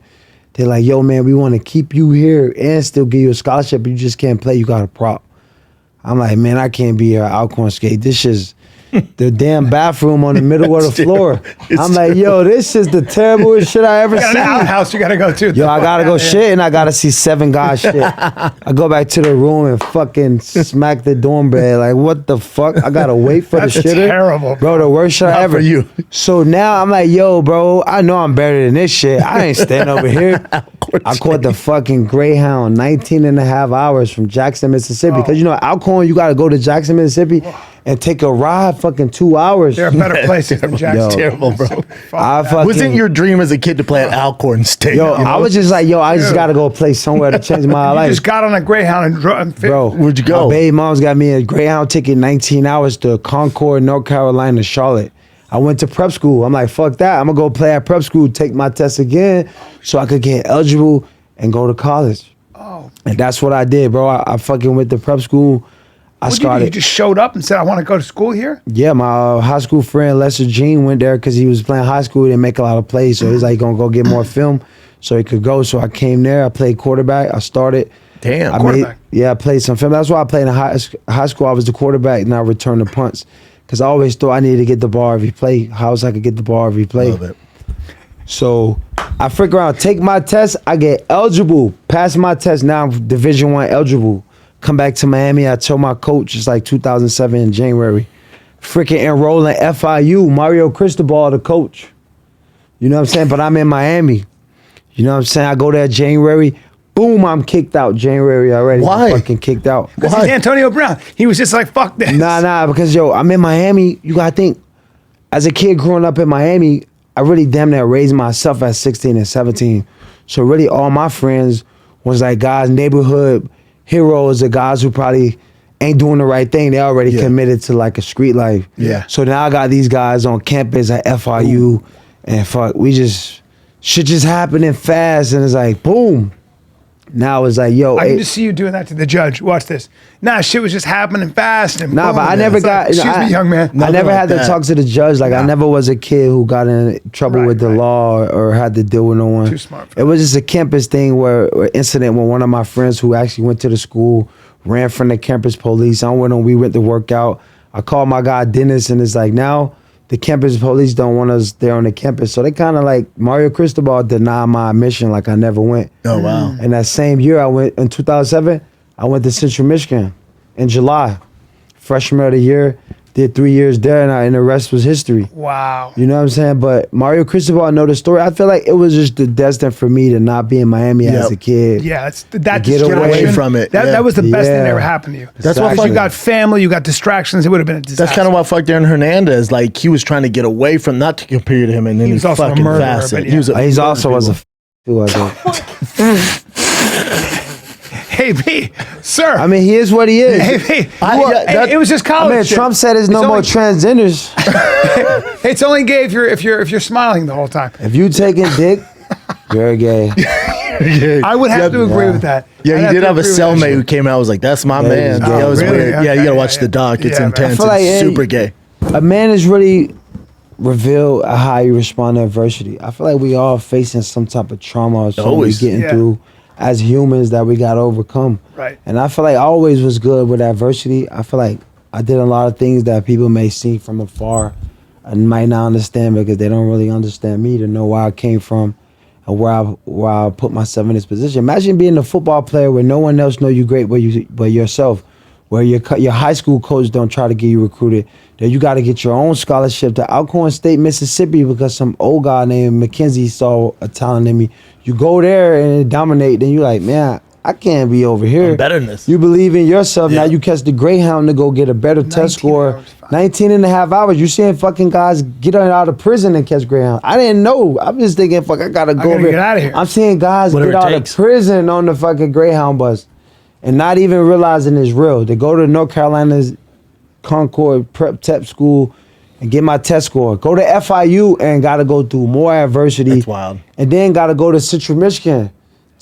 They're like, yo, man, we want to keep you here and still give you a scholarship. You just can't play. You got a prop. I'm like, man, I can't be here at Alcorn State. This is the damn bathroom on the middle of the floor. I'm like, yo, this is the terriblest shit I ever You got seen. an outhouse you got to go to. Yo, I gotta go shit and I gotta see 7 guys shit. I go back to the room and fucking smack the doorbell. Like, what the fuck? I gotta wait for That's the shitter. terrible, Bro, the worst shit Not ever. for you. So now I'm like, yo, bro, I know I'm better than this shit. I ain't staying over here. I caught the fucking Greyhound 19 and a half hours from Jackson, Mississippi. Because you know, Alcorn, you gotta go to Jackson, Mississippi and take a ride fucking 2 hours. There are better places than Jackson. Yo. Terrible, bro. I fucking, Wasn't your dream as a kid to play at Alcorn State? yo, you know? I was just like, yo, I just gotta go play somewhere to change my You life. just got on a Greyhound and drove. Bro, Where'd you go? My baby mom's got me a Greyhound ticket, 19 hours to Concord, North Carolina, Charlotte. I went to prep school. I'm like, fuck that. I'm gonna go play at prep school, take my test again, so I could get eligible and go to college. Oh, And that's what I did, bro. I fucking went to prep school. I what did you do? started. You just showed up and said, I want to go to school here? Yeah, my high school friend Lester Jean went there because he was playing high school. He didn't make a lot of plays, so he's like gonna go get more film so he could go. So I came there. I played quarterback. I started. Damn. Quarterback. I played some film. That's why I played in high school. I was the quarterback and I returned the punts because I always thought I needed to get the ball every play. How else I could get the ball every play? Love it. So I figure out, take my test, I get eligible, pass my test. Now I'm Division I eligible. Come back to Miami. I told my coach, it's like 2007 in January, freaking enroll in FIU. Mario Cristobal, the coach. You know what I'm saying? But I'm in Miami. You know what I'm saying? I go there January. Boom, I'm kicked out January already. Why? I'm fucking kicked out. Because he's Antonio Brown. He was just like, fuck this. Nah, because yo, I'm in Miami. You gotta think, as a kid growing up in Miami, I really damn near raised myself at 16 and 17. So really all my friends was like guys, neighborhood heroes, the guys who probably ain't doing the right thing. They already committed to like a street life. Yeah. So now I got these guys on campus at FIU and fuck, shit just happening fast and it's like, boom. Now it's like, yo. I can just see you doing that to the judge. Watch this. Nah, shit was just happening fast. And Nah, boom. but I never It's got. like, excuse me, young man. I Nothing never like had to that. talk to the judge. Like I never was a kid who got in trouble Right, with the right. law or had to deal with no one. Too smart for It was just a campus thing where incident when one of my friends who actually went to the school ran from the campus police. We went to work out. I called my guy Dennis, and it's like now the campus police don't want us there on the campus, so they kind of like Mario Cristobal denied my admission, like I never went. Oh, wow. And that same year, I went in 2007. I went to Central Michigan in July, freshman of the year. Did 3 years there, and the rest was history. Wow. You know what I'm saying? But Mario Cristobal, I know the story. I feel like it was just the destined for me to not be in Miami as a kid. Yeah, that Get away distraction, from it, yeah. That was the best thing that Yeah. ever happened to you. That's why Because you fuck- got family, you got distractions. It would have been a disaster. That's kind of why fucked Aaron Hernandez. Like he was trying to get away from, not to compare to him, and then He he was also a fucking murderer, fasted. but He was a He's also was a too, I think. Hey, B, sir. I mean, he is what he is. hey, B. that- it was just I college. mean, shit. Trump said there's no It's more only- transgenders. It's only gay if you're smiling the whole time. If you taking dick, you're gay. I would have to agree with that. Yeah, I'd he did to have a agree with that cellmate shit. who came out and was like, "That's my Yeah, man." he's gay. That was Really? weird. Yeah, Okay, you gotta yeah, watch yeah. the doc. It's Yeah, man. intense. I feel like, It's hey, super gay. A man is really revealed how you respond to adversity. I feel like we all facing some type of trauma or something we Always. getting Yeah. through as humans that we got to overcome. Right. And I feel like I always was good with adversity. I feel like I did a lot of things that people may see from afar and might not understand because they don't really understand me to know where I came from and where I put myself in this position. Imagine being a football player where no one else know you great but yourself. Where your high school coach don't try to get you recruited, that you got to get your own scholarship to Alcorn State, Mississippi, because some old guy named McKenzie saw a talent in me. You go there and dominate, then you like, man, I can't be over here. I'm better than this. You believe in yourself. Yeah. Now you catch the Greyhound to go get a better 19 test score. hours, fine. 19 and a half hours. You seeing fucking guys get out of prison and catch Greyhound. I didn't know. I'm just thinking, fuck, I gotta go gotta over get outta here. I'm seeing guys Whatever get it out takes. of prison on the fucking Greyhound bus and not even realizing it's real. To go to North Carolina's Concord Prep School and get my test score. Go to FIU and gotta go through more adversity. That's wild. And then gotta go to Central Michigan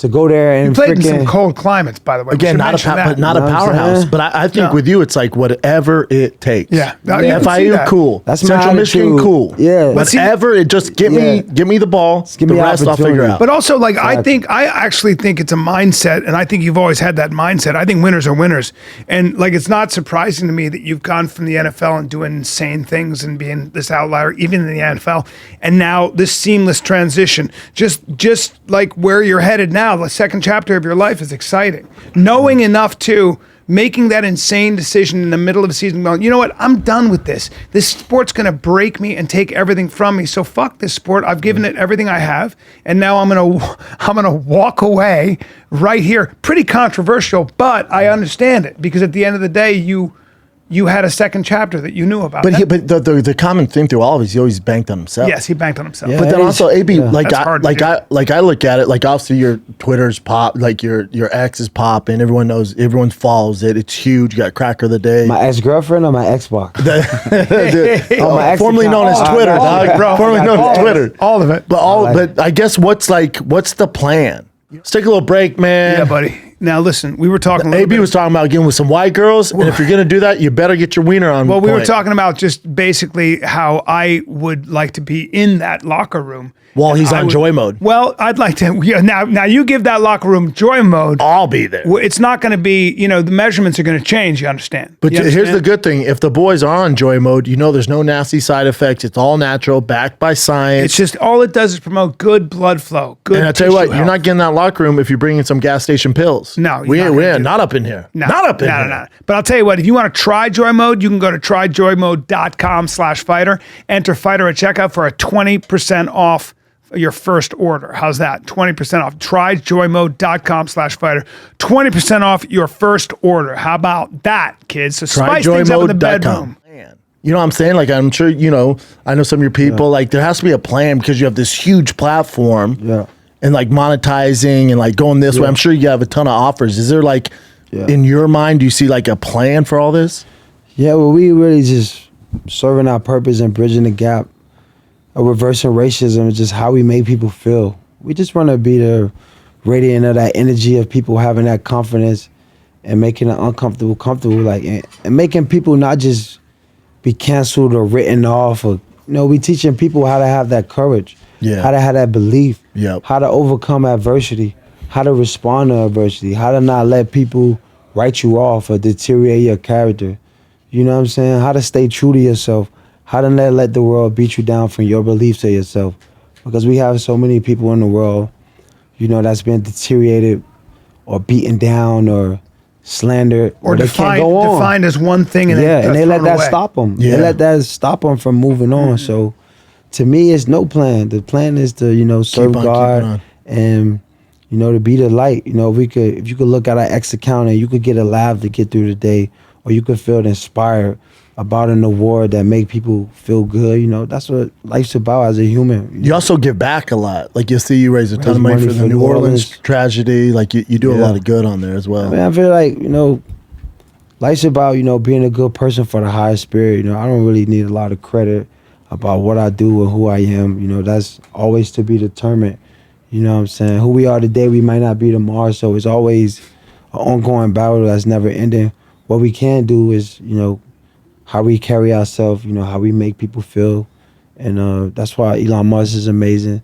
to go there and You played in some freaking cold climates, by the way. Again, not that. a You know what I'm powerhouse. saying? But I think No. with you, it's like whatever it takes. Yeah. No, you can see FIU, that. cool. That's my Central Michigan, attitude. cool. Yeah. But see- Whatever, it just give me the ball. give The me rest I'll figure opportunity. out. But also, like, I actually think it's a mindset, and I think you've always had that mindset. I think winners are winners. And, like, it's not surprising to me that you've gone from the NFL and doing insane things and being this outlier, even in the NFL, and now this seamless transition. Just like where you're headed now, the second chapter of your life is exciting. Knowing enough to making that insane decision in the middle of the season, going, you know what, I'm done with this. This sport's going to break me and take everything from me. So fuck this sport. I've given it everything I have, and now I'm gonna walk away right here. Pretty controversial, but I understand it because at the end of the day, you had a second chapter that you knew about. But the common theme through all of it is he always banked on himself. Yes, he banked on himself. Yeah. But then It also, is- AB, yeah. like That's hard to do. I look at it, like obviously your Twitter's pop, like your X is popping. Everyone knows, everyone follows it. It's huge. You got Cracker of the Day. my ex-girlfriend or my Xbox? my ex Formerly known as account. Twitter, All dog. of it, bro. Formerly known as All of it. Twitter. All of it. But I guess what's the plan? Let's take a little break, man. Yeah, buddy. Now listen, we were talking a little AB bit. was talking about getting with some white girls, and if you're gonna do that, you better get your wiener on. Well, we were point. talking about just basically how I would like to be in that locker room while he's I on would- joy mode. Well, I'd like to. Yeah, now you give that locker room joy mode. I'll be there. Well, it's not going to be. The measurements are going to change. You understand? But You here's understand? the good thing: if the boys are on joy mode, there's no nasty side effects. It's all natural, backed by science. It's just all it does is promote good blood flow. Good. And I tell you what, tissue you're health. not getting that locker room if you're bringing some gas station pills. No, we you're not ain't. gonna do Not up in here. No, not up in no, here. No. But I'll tell you what, if you want to try joy mode, you can go to tryjoymode.com/fighter. Enter fighter at checkout for a 20% off your first order. How's that? 20% off. Tryjoymode.com/fighter. 20% off your first order. How about that, kids? So spice things up in the bedroom. Man. You know what I'm saying? Like, I'm sure, I know some of your people, like, there has to be a plan because you have this huge platform. Yeah. And like monetizing and like going this way. I'm sure you have a ton of offers. Is there like, in your mind, do you see like a plan for all this? Yeah, well, we really just serving our purpose and bridging the gap of reversing racism and just how we make people feel. We just want to be the radiant of that energy of people having that confidence and making the uncomfortable comfortable, like, and making people not just be canceled or written off. Or we teaching people how to have that courage, how to have that belief, how to overcome adversity, how to respond to adversity, how to not let people write you off or deteriorate your character. You know what I'm saying? How to stay true to yourself. How to not let the world beat you down from your beliefs of yourself. Because we have so many people in the world, that's been deteriorated or beaten down or slandered Or they can't go on. defined as one thing and then And they let thrown that away. stop them. Yeah. They let that stop them from moving on. So to me, it's no plan. The plan is to, serve on, God keep on. and, to be the light. If you could look at our X account and you could get a laugh to get through the day, or you could feel inspired about an award that make people feel good. That's what life's about as a human. You also give back a lot. Like, you see you raise a ton Raise of money money for the for New New Orleans Orleans. tragedy. Like, you do a Yeah. lot of good on there as well. I mean, I feel like, life's about, being a good person for the higher spirit. I don't really need a lot of credit about what I do and who I am. That's always to be determined. You know what I'm saying? Who we are today, we might not be tomorrow. So it's always an ongoing battle that's never ending. What we can do is, how we carry ourselves, how we make people feel. And that's why Elon Musk is amazing.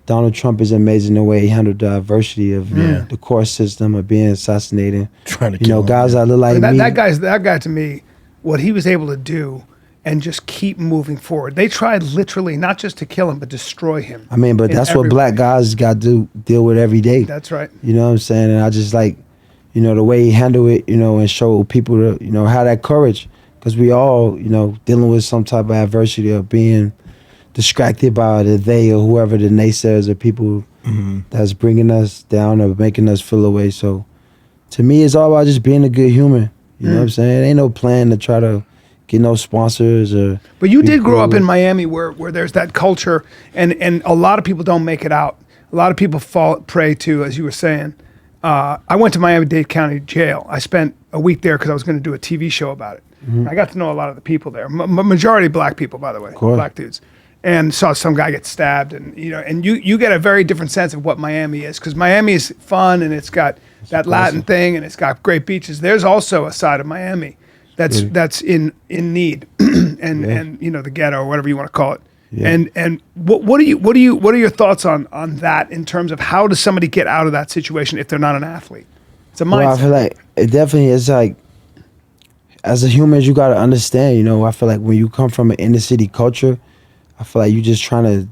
Donald Trump is amazing the way he handled the adversity of the court system of being assassinated. Trying to kill him, guys that look like me. That guy to me, what he was able to do and just keep moving forward. They tried literally not just to kill him, but destroy him. I mean, but in that's every what black way. guys got to deal with every day. That's right. You know what I'm saying? And I just like, the way he handled it, and show people to, have that courage. Because we all, dealing with some type of adversity of being distracted by the they or whoever the naysayers or people that's bringing us down or making us feel away. So to me, it's all about just being a good human. You know what I'm saying? It ain't no plan to try to get no sponsors or. But you be did grow cool up with- in Miami where there's that culture and a lot of people don't make it out. A lot of people fall prey to, as you were saying. I went to Miami-Dade County Jail. I spent a week there because I was going to do a TV show about it. I got to know a lot of the people there. Majority black people, by the way, course. black dudes. and saw some guy get stabbed, and and you get a very different sense of what Miami is, because Miami is fun and it's got that Latin thing and it's got great beaches. There's also a side of Miami that's in need, and the ghetto or whatever you want to call it. Yeah. And what are your thoughts on that in terms of how does somebody get out of that situation if they're not an athlete? It's a mindset. Well, I feel like it definitely is like, as a human, you got to understand, I feel like when you come from an inner city culture, I feel like you just trying to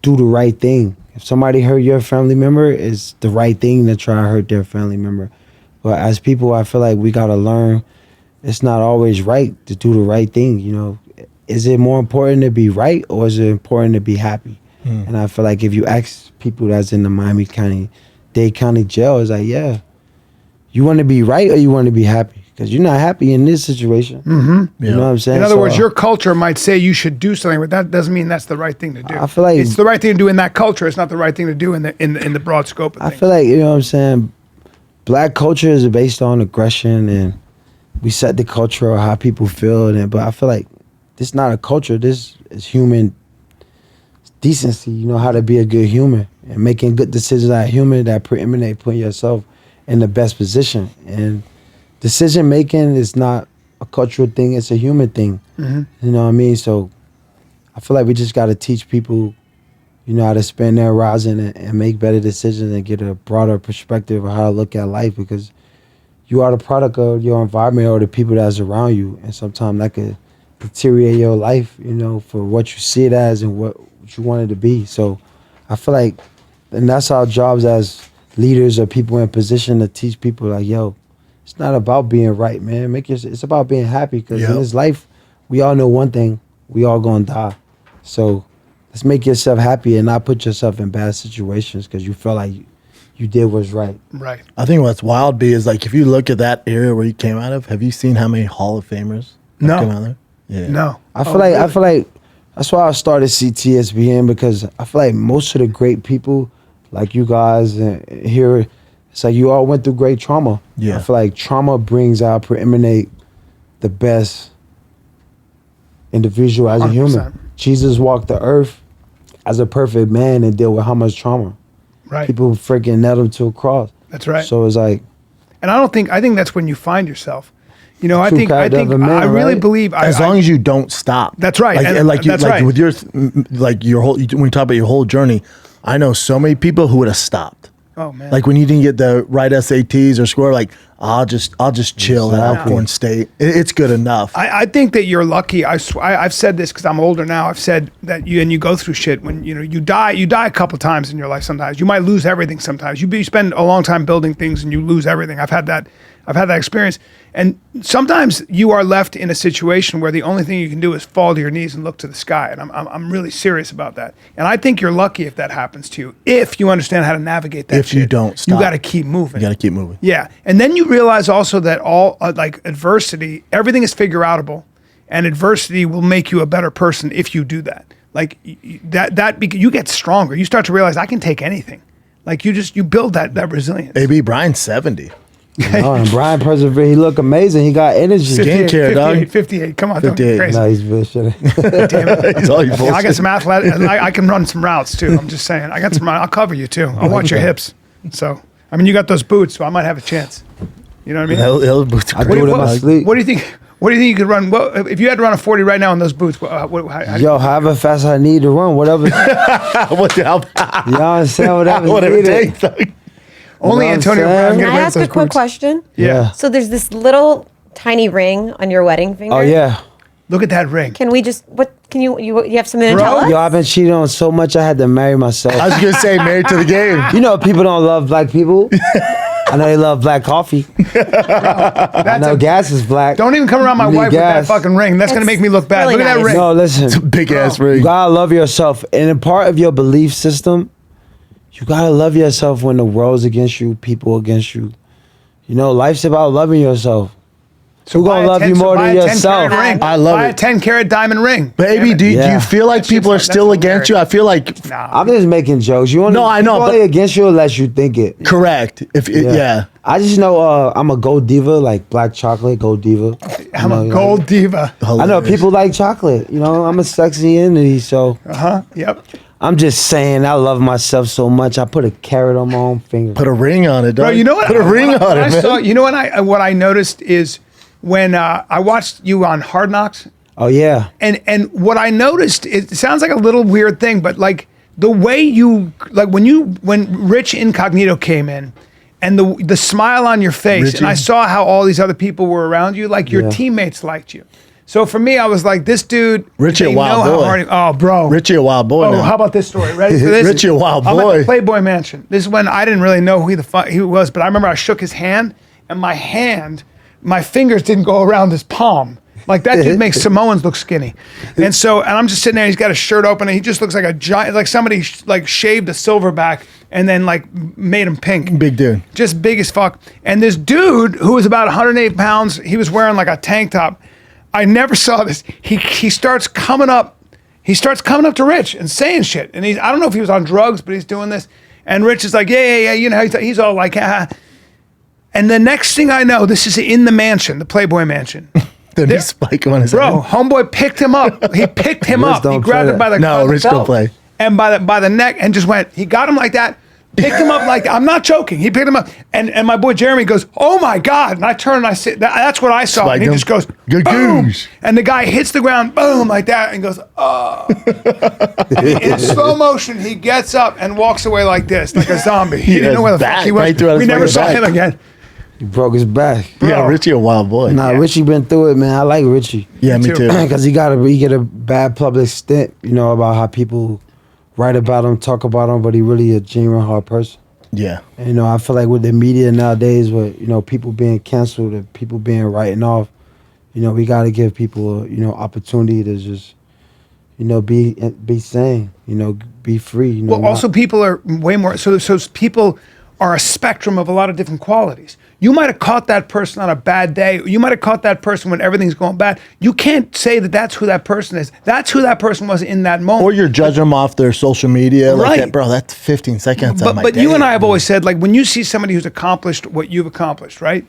do the right thing. If somebody hurt your family member, it's the right thing to try to hurt their family member. But as people, I feel like we got to learn it's not always right to do the right thing, Is it more important to be right or is it important to be happy? And I feel like if you ask people that's in the Miami-Dade County jail, it's like, yeah, you want to be right or you want to be happy? Because you're not happy in this situation. Mm-hmm. You know what I'm saying? In other words, your culture might say you should do something, but that doesn't mean that's the right thing to do. I feel like it's the right thing to do in that culture. It's not the right thing to do in the broad scope of things. I feel like, you know what I'm saying, black culture is based on aggression, and we set the culture of how people feel. But I feel like this is not a culture. This is human decency. How to be a good human and making good decisions as a human that preeminate putting yourself in the best position. And decision making is not a cultural thing, it's a human thing. Mm-hmm. You know what I mean? So I feel like we just got to teach people, how to spend their horizon and make better decisions and get a broader perspective of how to look at life, because you are the product of your environment or the people that's around you. And sometimes that could deteriorate your life, for what you see it as and what you want it to be. So I feel like, and that's our jobs as leaders or people in position to teach people like, yo, it's not about being right, man. It's about being happy, because in this life, we all know one thing: we all gonna die. So let's make yourself happy and not put yourself in bad situations because you felt like you did what's right. Right. I think what's wild, B, is like if you look at that area where you came out of, have you seen how many Hall of Famers have come out of there? Yeah. No. I feel like that's why I started CTESPN, because I feel like most of the great people, like you guys here, it's like you all went through great trauma. Yeah. I feel like trauma brings out, preeminate the best individual as 100%. A human. Jesus walked the earth as a perfect man and dealt with how much trauma. Right. People freaking nailed him to a cross. That's right. So it's like, and I think that's when you find yourself. I really believe as long as you don't stop. That's right. With your whole, when you talk about your whole journey, I know so many people who would have stopped. Oh man! Like when you didn't get the right SATs or score, like I'll just chill at Alcorn State. It's good enough. I think that you're lucky. I've said this because I'm older now. I've said that you go through shit when you die. You die a couple times in your life. Sometimes you might lose everything. Sometimes you spend a long time building things and you lose everything. I've had that experience. And sometimes you are left in a situation where the only thing you can do is fall to your knees and look to the sky. And I'm really serious about that. And I think you're lucky if that happens to you, if you understand how to navigate that. If you don't stop, you got to keep moving. You got to keep moving. Yeah, and then you realize also that all adversity, everything is figure outable, and adversity will make you a better person if you do that. Like you get stronger. You start to realize I can take anything. Like you build that resilience. AB Bryan's 70. And Bryan persevered. He look amazing. He got energy. Skincare, dog. 58. Come on, 58. Crazy. No, he's bullshitting. Damn it. He's all bullshit. I got some athletic. I can run some routes too. I'm just saying. I got some. I'll cover you too. I'll watch your hips. So you got those boots, so I might have a chance. You know what I mean? Those boots are I do it in my sleep. What do you think? What do you think you could run? Well, if you had to run a 40 right now in those boots, however fast I need to run, whatever. You understand? Whatever it takes. Only Antonio Brown. Can I ask a quick question? Yeah. So there's this little tiny ring on your wedding finger. Oh yeah. Look at that ring. Can we just? What can you have something to tell us? Yo, I've been cheated on so much. I had to marry myself. I was gonna say married to the game. People don't love black people. I know they love black coffee. I know gas is black. Don't even come around my wife with that fucking ring. That's gonna make me look bad. Really Look at that nice. ring. No, listen. It's a big ass ring. You gotta love yourself, and a part of your belief system, you gotta love yourself when the world's against you, people against you. Life's about loving yourself. So who gonna love you more than yourself? I love buy it. a 10-carat diamond ring. Baby, do you feel like people are still against you? I feel like I'm just making jokes. No, I know, People but only against you unless you think it. correct. Yeah. I just know I'm a gold diva, like black chocolate, gold diva. I'm a gold diva. I know people like chocolate. You know, I'm a sexy entity, so. Yep. I'm just saying, I love myself so much. I put a carrot on my own finger. Put a ring on it, dog. Bro, you know what? Put a ring on it, man. You know what I noticed is when I watched you on Hard Knocks. Oh yeah. And what I noticed, it sounds like a little weird thing, but like the way when Rich Incognito came in, and the smile on your face, Richie. and I saw how all these other people were around you, like your teammates liked you. So for me, I was like, this dude. Richie, a wild boy. Oh, bro. Richie, a wild boy. Oh, now. how about this story? Ready for this? Richie, a wild I'm boy. at the Playboy Mansion. This is when I didn't really know who the fuck he was, but I remember I shook his hand, and my fingers didn't go around his palm. Like that dude makes Samoans look skinny. And I'm just sitting there, he's got his shirt open, and he just looks like a giant, like somebody like shaved a silverback and then like made him pink. Big dude. Just big as fuck. And this dude who was about 108 pounds, he was wearing like a tank top. I never saw this. He starts coming up to Rich and saying shit. And I don't know if he was on drugs, but he's doing this. And Rich is like, yeah. You know, he's all like, ah. And the next thing I know, this is in the mansion, the Playboy Mansion. Then he spike on his Bro, head. homeboy picked him up. He picked him up. He grabbed him by the No, Rich belt don't play. and by the neck and just went. He got him like that. Picked him up like that. I'm not joking. He picked him up, and my boy Jeremy goes, "Oh my god!" And I turn and I say, "That's what I saw." Spiked and he him. just goes, Good "Boom!" goose. And the guy hits the ground, boom, like that, and goes, "Oh!" In slow motion, he gets up and walks away like this, like a zombie. He didn't know where the fuck he was. Right through his We never fucking saw back. him again. He broke his back. Yeah, Bro. Richie, a wild boy. Nah, Richie been through it, man. I like Richie. Yeah, me too. Because he get a bad public stint, you know, about how people write about him, talk about him, but he really a genuine hard person. Yeah. And, you know, I feel like with the media nowadays, with, you know, people being canceled and people being written off, you know, we got to give people, you know, opportunity to just, you know, be sane, you know, be free. You know, Well, also people are way more, so people are a spectrum of a lot of different qualities. You might have caught that person on a bad day. You might have caught that person when everything's going bad. You can't say that that's who that person is. That's who that person was in that moment. Or you're judging them off their social media. Like Right. that, bro, that's 15 seconds on my But day. you and I have always said, like, when you see somebody who's accomplished what you've accomplished, right?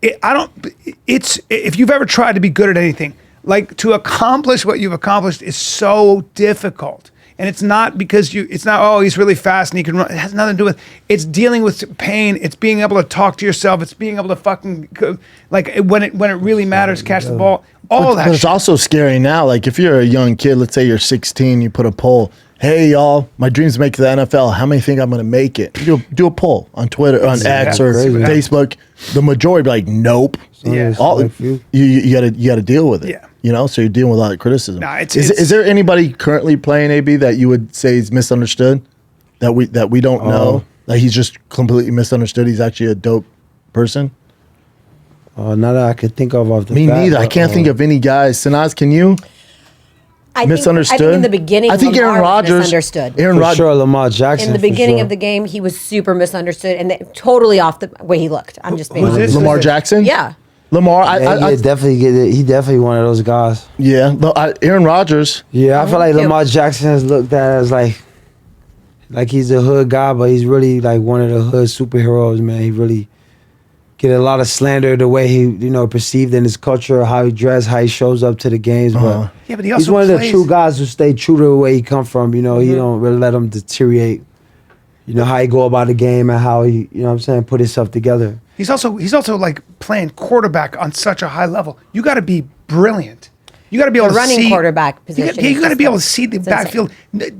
If you've ever tried to be good at anything, like to accomplish what you've accomplished is so difficult. And it's not because oh, he's really fast and he can run. It has nothing to do with, it's dealing with pain. It's being able to talk to yourself. It's being able to fucking, like when it really matters, catch the ball, all that But it's shit. also scary now. Like if you're a young kid, let's say you're 16, you put a poll. Hey y'all, my dreams to make the NFL. How many think I'm going to make it? Do a poll on Twitter, on X or crazy. Facebook. The majority be like, nope. Yeah. All, Like you. you gotta deal with it. Yeah. You know, so you're dealing with a lot of criticism. Nah, is there anybody currently playing AB that you would say is misunderstood? That we don't know? Like he's just completely misunderstood. He's actually a dope person. Not that I could think of off the Me bat, neither. I but, can't think of any guys. Sanaz, can you? I Misunderstood? think in the beginning, I think Lamar Aaron was Rodgers. misunderstood. Aaron For Rodgers. sure, Lamar Jackson. In the for beginning sure. of the game, he was super misunderstood and totally off the way he looked. I'm just being Who's honest. this? Lamar Jackson? Yeah. Lamar, Yeah, he definitely one of those guys. yeah. Aaron Rodgers. Yeah, I feel like too. Lamar Jackson is looked at as like he's a hood guy, but he's really like one of the hood superheroes, man. He really get a lot of slander the way he, you know, perceived in his culture, how he dressed, how he shows up to the games. But Yeah, but he he's also one of the plays- true guys who stay true to where he come from. You know, he don't really let him deteriorate. You know, how he go about the game and how he, you know what I'm saying, put himself together. He's also like playing quarterback on such a high level. You got to be brilliant. You got to be able The to running see quarterback position You is got to just be able to like- see the it's insane. backfield.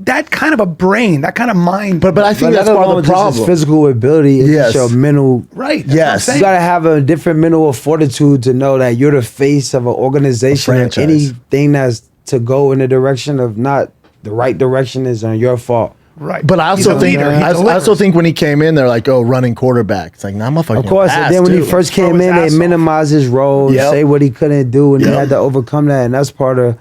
That kind of a brain, that kind of mind. But I think But that's let part alone of the just his problem. physical ability, it's Yes. just your mental. right. That's Yes. what I'm You saying. gotta have a different mental fortitude to know that you're the face of an organization. And franchise. anything that's to go in the direction of not the right direction is on your fault. Right. But I He's also a think leader. He I also delivers. think when he came in, they're like, "Oh, running quarterback." It's like, nah, motherfucker. Of course, and then when he first Throw came his in, they ass off. minimized his role, Yep. say what he couldn't do, and Yep. he had to overcome that. And that's part of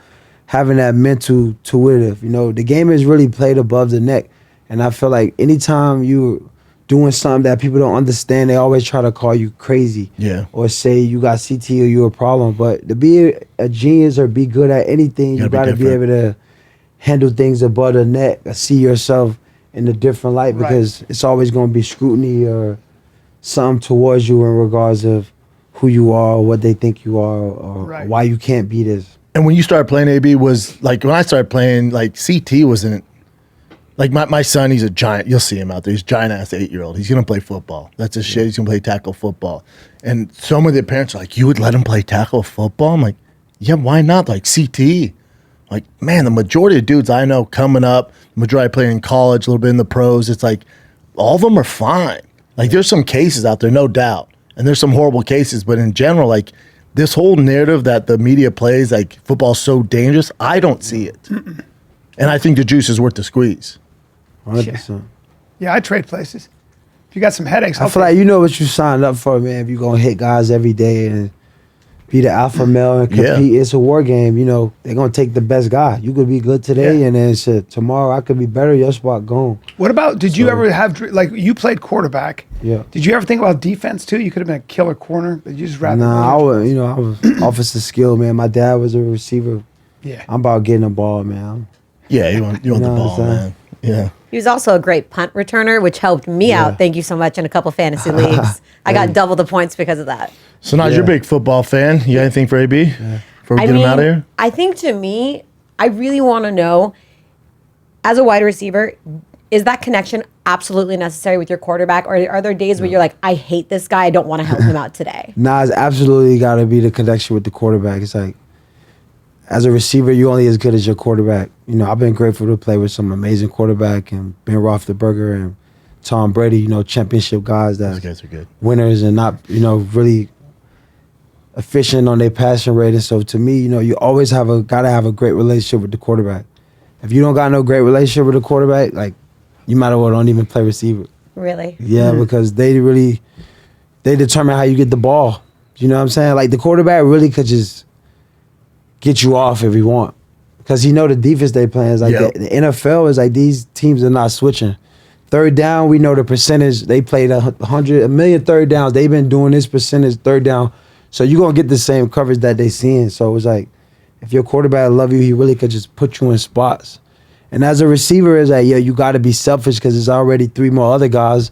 having that mental to it. You know, the game is really played above the neck, and I feel like anytime you doing something that people don't understand, they always try to call you crazy, Yeah. or say you got CT or you a problem. But to be a genius or be good at anything, you Gotta be got to be able different. to handle things above the neck, see yourself in a different light, Right. because it's always going to be scrutiny or something towards you in regards of who you are, what they think you are, or Right. why you can't be this. And when you started playing, AB, was like when I started playing, like CT wasn't like my son. He's a giant. You'll see him out there. He's a giant ass 8-year-old. He's gonna play football. That's his shit. He's gonna play tackle football. And some of the parents are like, "You would let him play tackle football?" I'm like, "Yeah, why not?" Like CT. Like, man, the majority of dudes I know coming up, the majority playing in college, a little bit in the pros. It's like all of them are fine. Like there's some cases out there, no doubt, and there's some horrible cases. But in general, like this whole narrative that the media plays, like football's so dangerous, I don't see it. And I think the juice is worth the squeeze. 100%. Yeah, I trade places. If you got some headaches, I feel like you know what you signed up for, man. If you're going to hit guys every day and be the alpha male and compete, it's a war game. You know, they're going to take the best guy. You could be good today, and then shit, tomorrow I could be better. Your spot gone. What about, did you ever have, like, you played quarterback. Yeah. Did you ever think about defense, too? You could have been a killer corner, but you just rather. Nah, I was offensive skill, man. My dad was a receiver. Yeah. I'm about getting the ball, man. Yeah, you want the know what I'm ball, saying? man. Yeah. He was also a great punt returner, which helped me out. Thank you so much in a couple fantasy leagues. I got double the points because of that. So now you're a big football fan. You got anything for AB? Before we get him out of here? I think to me, I really want to know, as a wide receiver, is that connection absolutely necessary with your quarterback? Or are there days where you're like, I hate this guy, I don't want to help him out today? Nah, it's absolutely got to be the connection with the quarterback. It's like, as a receiver, you're only as good as your quarterback. You know, I've been grateful to play with some amazing quarterback and Ben Roethlisberger and Tom Brady, you know, championship guys that Those guys are good. winners and not, you know, really efficient on their passing rate. And so to me, you know, you always gotta have a great relationship with the quarterback. If you don't got no great relationship with the quarterback, like, you might as well don't even play receiver. Really? Yeah, because they determine how you get the ball. You know what I'm saying? Like, the quarterback really could just get you off if he want. Because he know the defense they playing is like the NFL is like these teams are not switching. Third down, we know the percentage. They played a million third downs. They've been doing this percentage third down. So you're going to get the same coverage that they seeing. So it's like, if your quarterback love you, he really could just put you in spots. And as a receiver, it's like, yo, you got to be selfish because there's already 3 more other guys.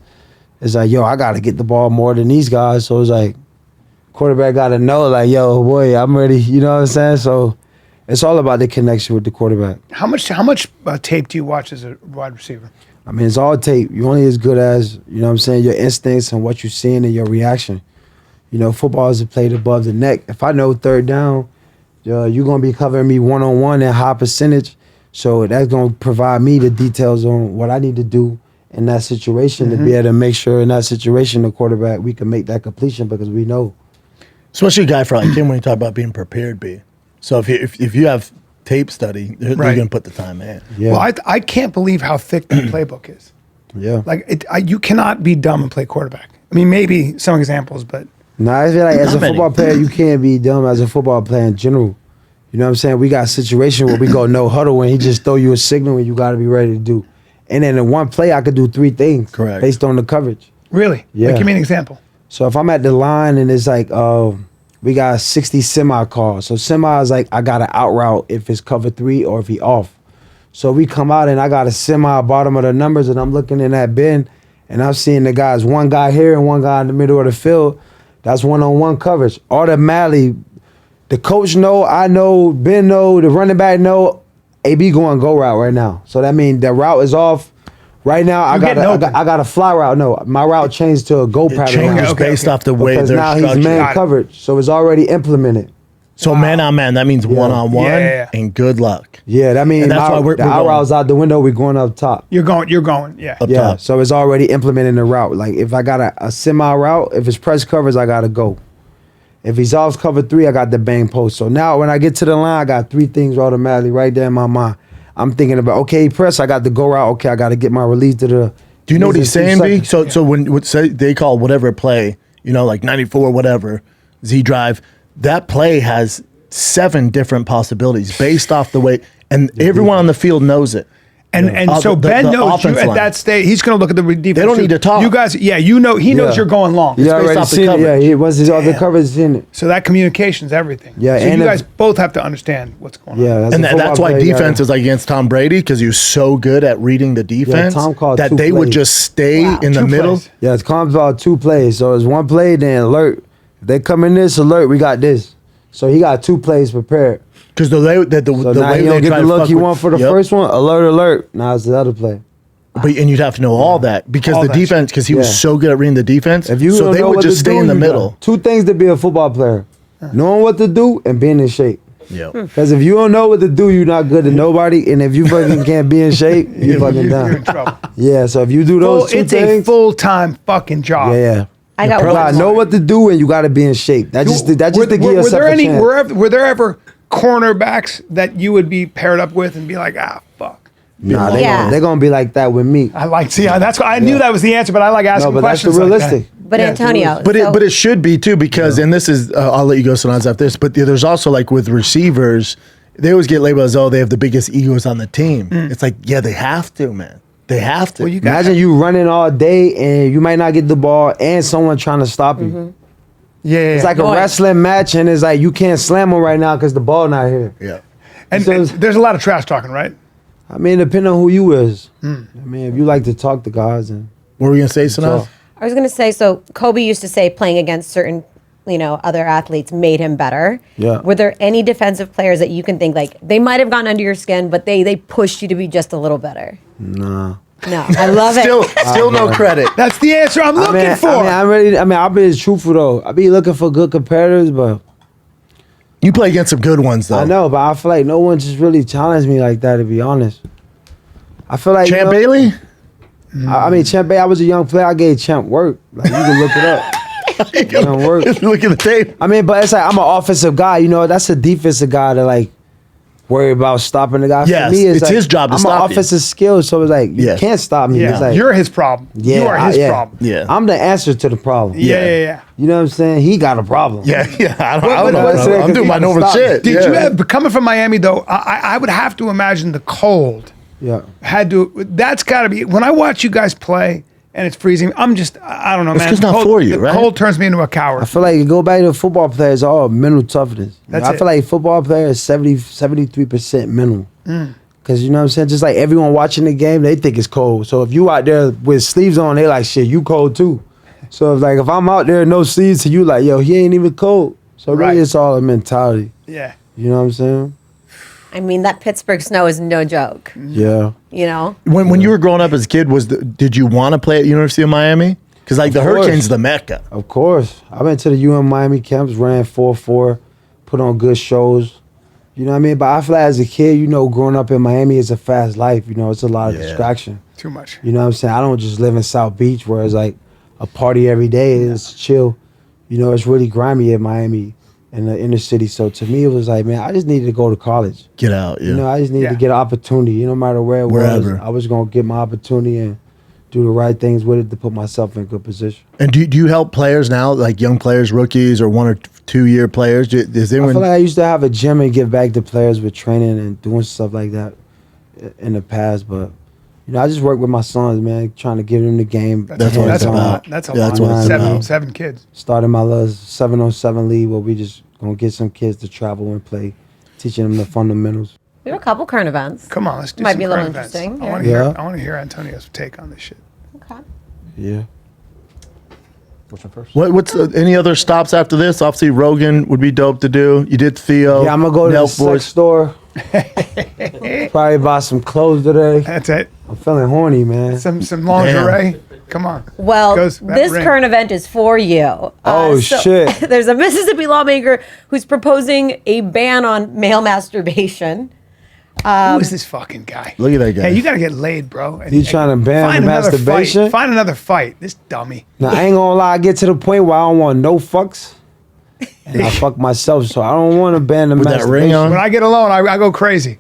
It's like, yo, I got to get the ball more than these guys. So it's like, quarterback got to know, like, yo, boy, I'm ready. You know what I'm saying? So it's all about the connection with the quarterback. How much tape do you watch as a wide receiver? I mean, it's all tape. You're only as good as, you know what I'm saying, your instincts and what you're seeing and your reaction. You know, football is played above the neck. If I know third down, you're going to be covering me one-on-one at high percentage. So that's going to provide me the details on what I need to do in that situation to be able to make sure in that situation, the quarterback, we can make that completion because we know. Especially a guy for like him when you talk about being prepared, B. So if you have tape study, they're going to put the time in. Yeah. Well, I can't believe how thick the playbook is. Yeah. Like, you cannot be dumb and play quarterback. I mean, maybe some examples, but. No, I feel like as a Not many. football player, you can't be dumb as a football player in general. You know what I'm saying? We got a situation where we go no huddle and he just throw you a signal and you got to be ready to do. And then in one play, I could do 3 things. Correct. Based on the coverage. Really? Yeah. Like, give me an example. So if I'm at the line and it's like, we got 60 semi calls. So semi is like, I got to out route if it's cover 3 or if he off. So we come out and I got a semi bottom of the numbers and I'm looking in that bin and I'm seeing the guys, one guy here and one guy in the middle of the field. That's one-on-one coverage. Automatically, the coach know, I know, Ben know, the running back know, AB going go route right now. So that means the route is off. Right now, I got a fly route. No, my route changed to a go It pattern. changes based off the way Because they're now he's structured. man coverage, so it's already implemented. So man on man, that means one-on-one Yeah. and good luck. Yeah, that means And that's why we're the out going. route's out the window, we're going up top. You're going. Yeah. Up Yeah, top. so it's already implementing the route. Like if I got a semi route, if it's press covers, I gotta go. If he's off cover 3, I got the bang post. So now when I get to the line, I got 3 things automatically right there in my mind. I'm thinking about, okay, press, I got the go route. Okay, I got to get my release to the. Do you know what he's saying, B? seconds. So when say they call whatever play, you know, like 94 whatever, Z drive, that play has 7 different possibilities based off the way, and everyone on the field knows it. And Uh, so the- Ben the knows you offense at line. that stage. He's going to look at the defense. They don't too. need to talk. You guys, you know, he knows Yeah. you're going long. Yeah, based already off the seen it. Yeah, coverage. he was his other coverage in it. So that communication's everything. Yeah, So and you if- guys both have to understand what's going on. Yeah, as And a football that's why player, you defense gotta- is like against Tom Brady because he was so good at reading the defense Tom called that 2 they would plays. just stay Wow, in the 2 middle. plays. Yeah, it's comes about 2 plays. So it's 1 play, then alert. If they come in this alert, we got this. So he got 2 plays prepared. Because So the now way he don't get try the to look fuck he with- want for the Yep. first one. Alert. Now it's the other play. And you'd have to know all that because All the that defense, because he Yeah. was so good at reading the defense. If you so don't they know would what just to stay do, in the you middle. got 2 things to be a football player: knowing what to do and being in shape. Yeah. Because if you don't know what to do, you're not good to nobody. And if you fucking can't be in shape, you fucking You're done. in trouble. Yeah. So if you do those 2 It's a things, full-time fucking job. yeah. I got You one gotta know more. what to do, and you gotta be in shape. That just to give were yourself there a chance. were there ever cornerbacks that you would be paired up with and be like, fuck. Nah, Yeah. they're gonna be like that with me. I like, see, that's why I knew that was the answer, but I like asking No, but that's the questions. realistic. Like that. But Yeah, Antonio, But so- it should be too because and this is I'll let you go Sanaz after this. But there's also like with receivers, they always get labeled as they have the biggest egos on the team. It's like they have to, man. They have to. Well, you got Imagine you running all day and you might not get the ball, and someone trying to stop you. Yeah. It's like a Noise. wrestling match, and it's like you can't slam them right now because the ball not here. yeah. and there's a lot of trash talking, right? I mean, depending on who you is. I mean, if you like to talk to guys and What were we gonna say, Sanaz? talk. I was going to say, so Kobe used to say playing against certain, other athletes made him better. Yeah. Were there any defensive players that you can think like they might have gone under your skin, but they pushed you to be just a little better? nah. No, I love Still, it. still no credit. That's the answer I'm looking for. I'll be truthful though. I be looking for good competitors, but You play against some good ones though. I know, but I feel like no one just really challenged me like that. To be honest, I feel like Champ Bailey. I mean, Champ Bailey. I was a young player. I gave Champ work. Like you can look it up. Work. Look at the tape. I mean, but it's like I'm an offensive guy. That's a defensive guy that like worry about stopping the guy. Yes, For me, it's like, his job to I'm stop an you. offensive skill, so it's like you Yes. can't stop me. yeah, It's like you're his problem. you are his problem. Yeah. I'm the answer to the problem. Yeah. You know what I'm saying? He got a problem. Yeah. I don't but- know. but- I'm doing my normal Stop. shit. Did yeah. you have, but coming from Miami though, I would have to imagine the cold Yeah. that's got to be, when I watch you guys play and it's freezing, I don't know, man. 'cause it's not Cold- for you, the right? Cold turns me into a coward. I feel like you go back to football players, all mental toughness. That's I it. feel like football players 73% mental. Because you know what I'm saying? Just like everyone watching the game, they think it's cold. So if you out there with sleeves on, they like, shit, you cold too. So if I'm out there no sleeves, to you like, yo, he ain't even cold. So really Right. it's all a mentality. Yeah. You know what I'm saying? I mean, that Pittsburgh snow is no joke. Yeah. When you were growing up as a kid, did you want to play at University of Miami? Because like the course. Hurricanes, the mecca. Of course. I went to the UM Miami camps, ran 4-4, put on good shows. You know what I mean? But I feel like as a kid, growing up in Miami is a fast life. It's a lot of distraction. Too much. You know what I'm saying? I don't just live in South Beach where it's like a party every day. It's chill. It's really grimy in Miami in the inner city. So to me, it was like, man, I just needed to go to college. Get out. Yeah. I just needed to get an opportunity. No matter where it Wherever. was, I was going to get my opportunity and do the right things with it to put myself in a good position. And do you help players now, like young players, rookies, or 1 or 2 year players? Is I anyone? feel like I used to have a gym and give back to players with training and doing stuff like that in the past. But, I just work with my sons, man, trying to give them the game. That's what it's a about. lot. That's a Yeah, lot. that's what it's about. Seven kids. Started my little 7-on-7 league where we just going to get some kids to travel and play, teaching them the fundamentals. We have a couple current events. Come on, let's do Might some be a little current events. interesting, I yeah. want to hear. Yeah. I want to hear Antonio's take on this shit. Okay. Yeah. Which one first? What's any other stops after this? Obviously, Rogan would be dope to do. You did Theo. Yeah, I'm going to go to the Nelk sex Boys. store. Probably buy some clothes today. That's it. I'm feeling horny, man. Some lingerie. Come on. Well, Goes that this ring. current event is for you. Oh, shit. There's a Mississippi lawmaker who's proposing a ban on male masturbation. Who is this fucking guy? Look at that guy. Hey, you gotta get laid, bro. And- You trying to ban find another masturbation? Fight. Find another fight. This dummy. Now, I ain't going to lie. I get to the point where I don't want no fucks. And I fuck myself, so I don't want to ban the With that ring masturbation. on? When I get alone, I go crazy.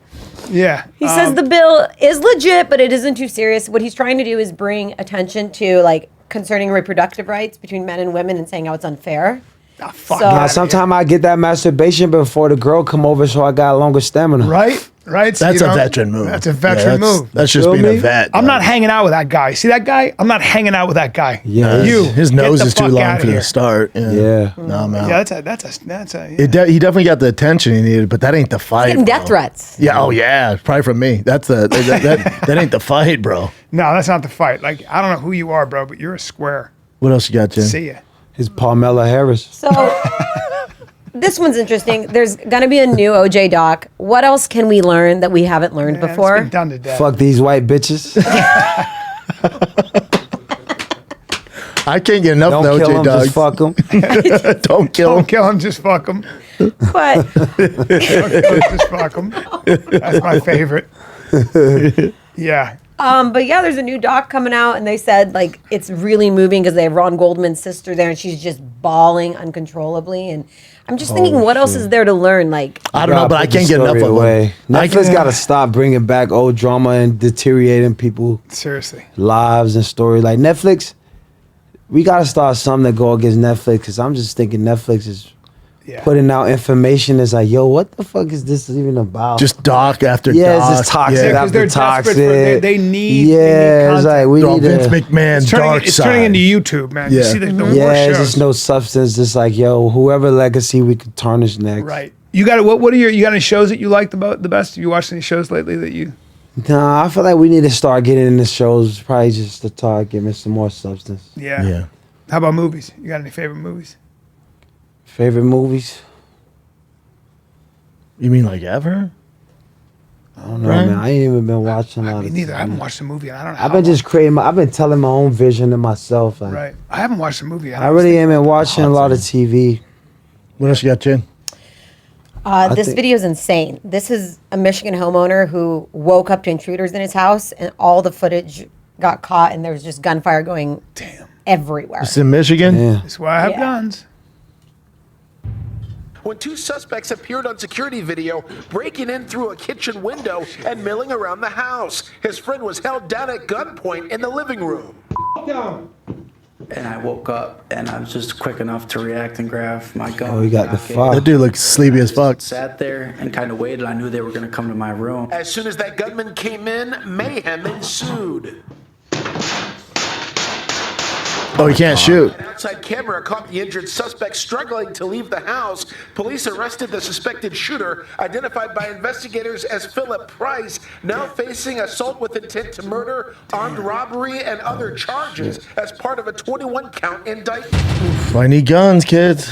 Yeah. He says the bill is legit, but it isn't too serious. What he's trying to do is bring attention to concerning reproductive rights between men and women and saying how it's unfair. Ah, fuck So- outta Now, here. sometimes I get that masturbation before the girl come over, so I got longer stamina. Right? Right? So That's you a know, veteran move. That's a veteran that's- move. That's just Feel being me? a vet. I'm dog. not hanging out with that guy. See that guy? I'm not hanging out with that guy. Yeah. You. His get nose the is too fuck long outta for here. the start. Yeah. No, I'm out. Yeah, that's a. Yeah. He definitely got the attention he needed, but that ain't the fight. Getting bro. death threats. Yeah. Oh yeah. Probably from me. That's that ain't the fight, bro. No, that's not the fight. I don't know who you are, bro, but you're a square. What else you got, Jim? See ya. His Palmella Harris. So this one's interesting. There's gonna be a new OJ doc. What else can we learn that we haven't learned Yeah, before? It's been done to death. Fuck these white bitches. I can't get enough Don't of kill OJ them, Dogs. just fuck them. Don't kill Don't him. kill him, just fuck him. But Just fuck him. That's my favorite. Yeah. but yeah, there's a new doc coming out, and they said like it's really moving because they have Ron Goldman's sister there, and she's just bawling uncontrollably. And I'm just thinking, what else is there to learn? Like, I don't know, but I Put the can't get enough story of away. them. I Netflix can- got to stop bringing back old drama and deteriorating people's Seriously. lives and stories. Like Netflix, we got to start something to go against Netflix because I'm just thinking Netflix is Yeah. putting out information that's like, yo, what the fuck is this even about? Just doc after yeah, doc. it's just toxic Yeah. 'cause after they're desperate toxic. for- they need Yeah, it's content. like we They're all need Vince to. McMahon It's turning into YouTube, man. You Yeah. see the Yeah, worst it's shows. just no substance. It's like, yo, whoever legacy we could tarnish next. Right. You got what are you got any shows that you liked about the best? Have you watched any shows lately that you Nah, I feel like we need to start getting into shows, probably just to start giving some more substance. Yeah. Yeah. How about movies? You got any favorite movies? Favorite movies? You mean like ever? I don't know, Bryan? man. I ain't even been watching a lot Me of neither. I TV. haven't watched a movie and I don't know. I've been just creating. I've been telling my own vision to myself. Like, right. I haven't watched a movie. I really ain't been watching a lot of TV. What else you got, Chin? this think- video is insane. This is a Michigan homeowner who woke up to intruders in his house, and all the footage got caught, and there was just gunfire going everywhere. It's in Michigan? Yeah. That's why I have Yeah. guns. When two suspects appeared on security video, breaking in through a kitchen window and milling around the house. His friend was held down at gunpoint in the living room. And I woke up and I was just quick enough to react and grab my gun. Oh, you got the Knock it. fuck. That dude looks sleepy as fuck. Sat there and kind of waited. I knew they were going to come to my room. As soon as that gunman came in, mayhem ensued. Oh, he can't shoot. An outside camera caught the injured suspect struggling to leave the house. Police arrested the suspected shooter, identified by investigators as Philip Price, now facing assault with intent to murder, armed robbery, and other charges as part of a 21-count indictment. I need guns, kids.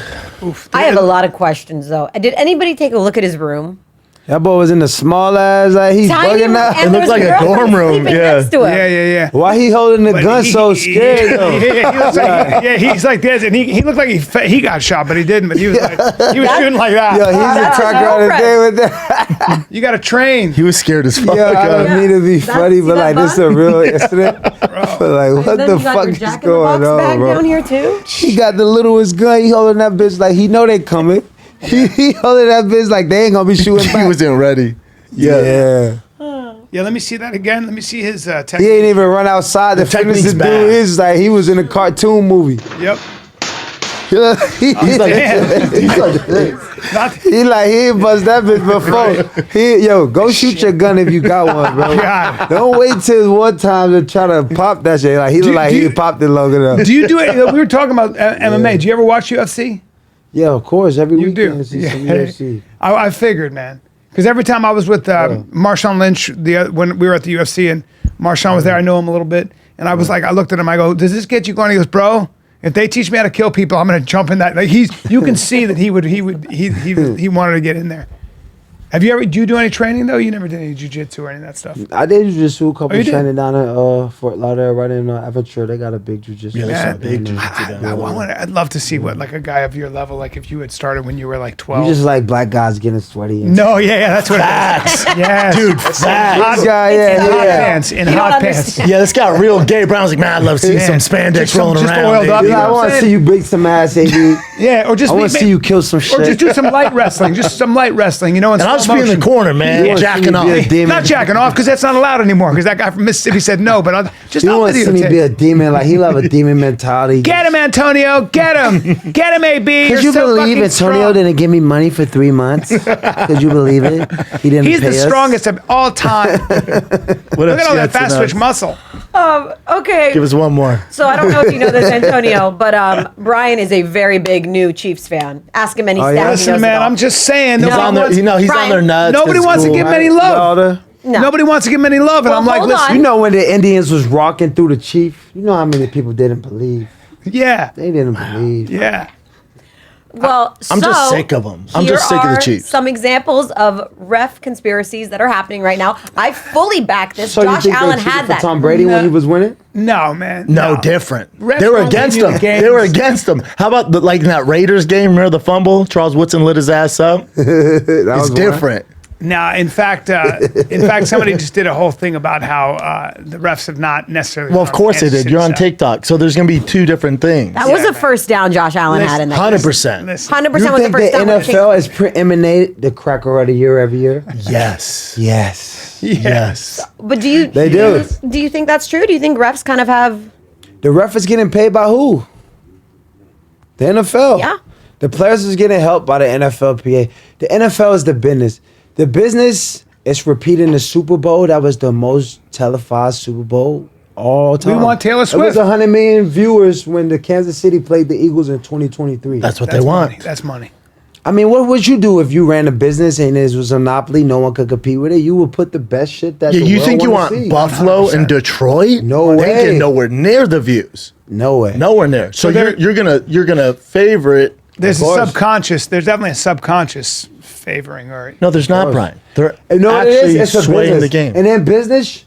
I have a lot of questions though. Did anybody take a look at his room? That boy was in the small ass. Like he's Tiny bugging room, out. and It there looks was like a girl dorm room, sleeping yeah. next to him. Yeah. Why he holding the But gun he- so scared though? Yeah, he looks like, yeah, he's like this, and he looked like he got shot, but he didn't. But he was like he was shooting like that. Yo, he's That's a trucker his on the girlfriend. day with that. You got to train. He was scared as fuck. Yo, I don't mean to be That- funny, see but that like this is a bun? real incident. But like, what Then the you got fuck your is Jack in the going Box on, bag bro? down here too. He got the littlest gun. He holding that bitch like he know they coming. He holding that bitch like they ain't gonna be shooting He back. wasn't ready. Yeah. Yeah, let me see that again. Let me see his He technique. ain't even run outside to finish technique's the bad. dude. It's like he was in a cartoon movie. Yep. He's like, Not, he ain't bust that bitch before. Yo, go shoot your gun if you got one, bro. God. Don't wait till one time to try to pop that shit. Like he look like do he you- popped it long enough. do you do it? We were talking about MMA. Do you ever watch UFC? Yeah, of course. Every You weekend do. I see some Yeah. UFC. I figured, man. Because every time I was with Marshawn Lynch, when we were at the UFC and Marshawn was there, I know him a little bit, and I was like, I looked at him, I go, "Does this get you going?" He goes, "Bro, if they teach me how to kill people, I'm gonna jump in that." Like you can see that he wanted to get in there. Do you do any training though? You never did any jiu-jitsu or any of that stuff. I did jujitsu a couple you did? training down at Fort Lauderdale, right in Aventura. They got a big jujitsu. Yeah, Yeah. that's a big jiu-jitsu down there. I'd love to see what like a guy of your level, like if you had started when you were like 12. You just like black guys getting sweaty. And no, yeah, that's what it is. Yes. Dude, facts. This guy, In hot yeah. pants. In You don't hot pants. understand. Yeah, this got real gay. Brown's like, man, I'd love to see some spandex Just some- rolling just around. oiled up, baby." you know I what I'm want to saying? see you break some ass, AB. Yeah, or just I want to see you kill some shit. or just do some light wrestling. Just some light wrestling, you know. And I'll just be in the corner, man, You wanna see jacking me off. be a demon. Not jacking off because that's not allowed anymore. Because that guy from Mississippi said no. But I'll just You I'll want to see me videotape. be a demon? Like he love a demon mentality. Get him, Antonio. Get him. Get him, AB. Could You're you so believe fucking Antonio strong. didn't give me money for 3 months? Could you believe it? He didn't. He's pay the us. strongest of all time. What Look else at all you that got fast to twitch know? muscle. Okay. Give us one more. So I don't know if you know this, Antonio, but Bryan is a very big new Chiefs fan. Ask him any Oh, stats. yeah? he Listen, knows man, about. I'm just saying. He's Nobody on their, wants, he's on Bryan, their nuts. nobody It's wants to cool. give him any love. Lauder. No. Nobody wants to give him any love. And Well, I'm like, hold listen. on. You know when the Indians was rocking through the Chief, you know how many people didn't believe. Yeah. They didn't believe. Yeah. Well, I'm just sick of them. I'm just sick of the here are Chiefs. Some examples of ref conspiracies that are happening right now. I fully back this. So you Josh think Allen they cheated had for that. Tom Brady when he was winning? No, man. No, different. Refs They were don't against give you them. the They were games. against them. How about like in that Raiders game? Remember the fumble? Charles Woodson lit his ass up. That It's was different. Now, in fact, somebody just did a whole thing about how the refs have not necessarily. Well, of gone course they Kansas did. You're on City side. TikTok, so there's going to be two different things. That was Yeah, a man. first down Josh Allen had in that. 100%. Listen, 100% You was the think the first down. with NFL is preeminent the cracker of the year every year? Yes. Yes. Yes. But do you They do. Do you think that's true? Do you think refs kind of have? The ref is getting paid by who? The NFL. Yeah. The players is getting helped by the NFLPA. The NFL is the business. The business is repeating the Super Bowl. That was the most televised Super Bowl all time. want Taylor It was Swift. 100 million viewers when the Kansas City played the Eagles in 2023. That's what that's they want. money. That's money. I mean, what would you do if you ran a business and it was a monopoly? No one could compete with it. You would put the best shit that Yeah, the you world think you wanna want see. Buffalo and Detroit? No They way. get nowhere near the views. No way. Nowhere near. So there- you're gonna favor it. There's Of a course. subconscious. There's definitely a subconscious favoring or. No, there's not, course. Brian. They're And no, it actually is. It's a swaying business. the game. And in business,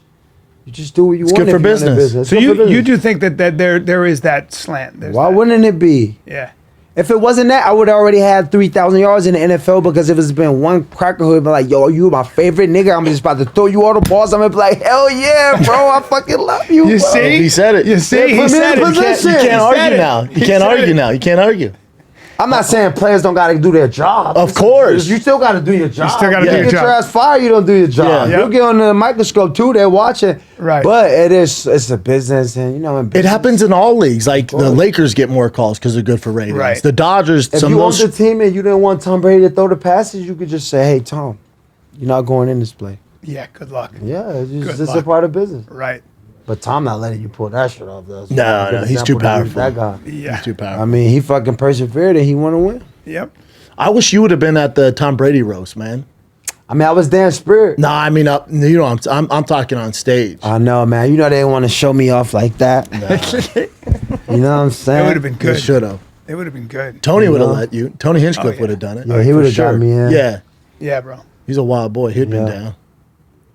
you just do what you want. good if for you're in a business. So It's good for you business. do think that there is that slant? There's Why that. wouldn't it be? Yeah. If it wasn't that, I would already had 3,000 yards in the NFL because if it's been one cracker who would be like, yo, you my favorite nigga, I'm just about to throw you all the balls. I'm going to be like, hell yeah, bro, I fucking love you. You bro. see? He said it. You see? Put He me in said it. position. You He can't said argue it. now. You He can't said argue it. now. You can't argue. I'm not saying players don't got to do their job. Of course. You still got to do your job. still gotta You do your get job. your ass fired, you don't do your job. Yeah. You'll get on the microscope too, they're watching. Right. But it's a business and, you know, in It business, happens in all leagues. Like the Lakers get more calls because they're good for ratings. Right. The Dodgers, If some you of owned those. the team and you didn't want Tom Brady to throw the passes, you could just say, hey, Tom, you're not going in this play. Yeah. Good luck. Yeah, it's Good just a luck. part of business. Right. But Tom not letting you pull that shit off, though. So No, a good no, he's too example to use powerful. That guy. Yeah. He's too powerful. I mean, he fucking persevered and he want to win. Yep. I wish you would have been at the Tom Brady roast, man. I mean, I was there in spirit. No, I mean, you know, I'm talking on stage. I know, man. You know they want to show me off like that. You know what I'm saying? It would have been You good. should have. It would have been good. Tony would have know? let you. Tony Hinchcliffe yeah. would have done it. Yeah, he For would have got me in. Yeah, Yeah, bro. he's a wild boy. He'd been Yeah. down.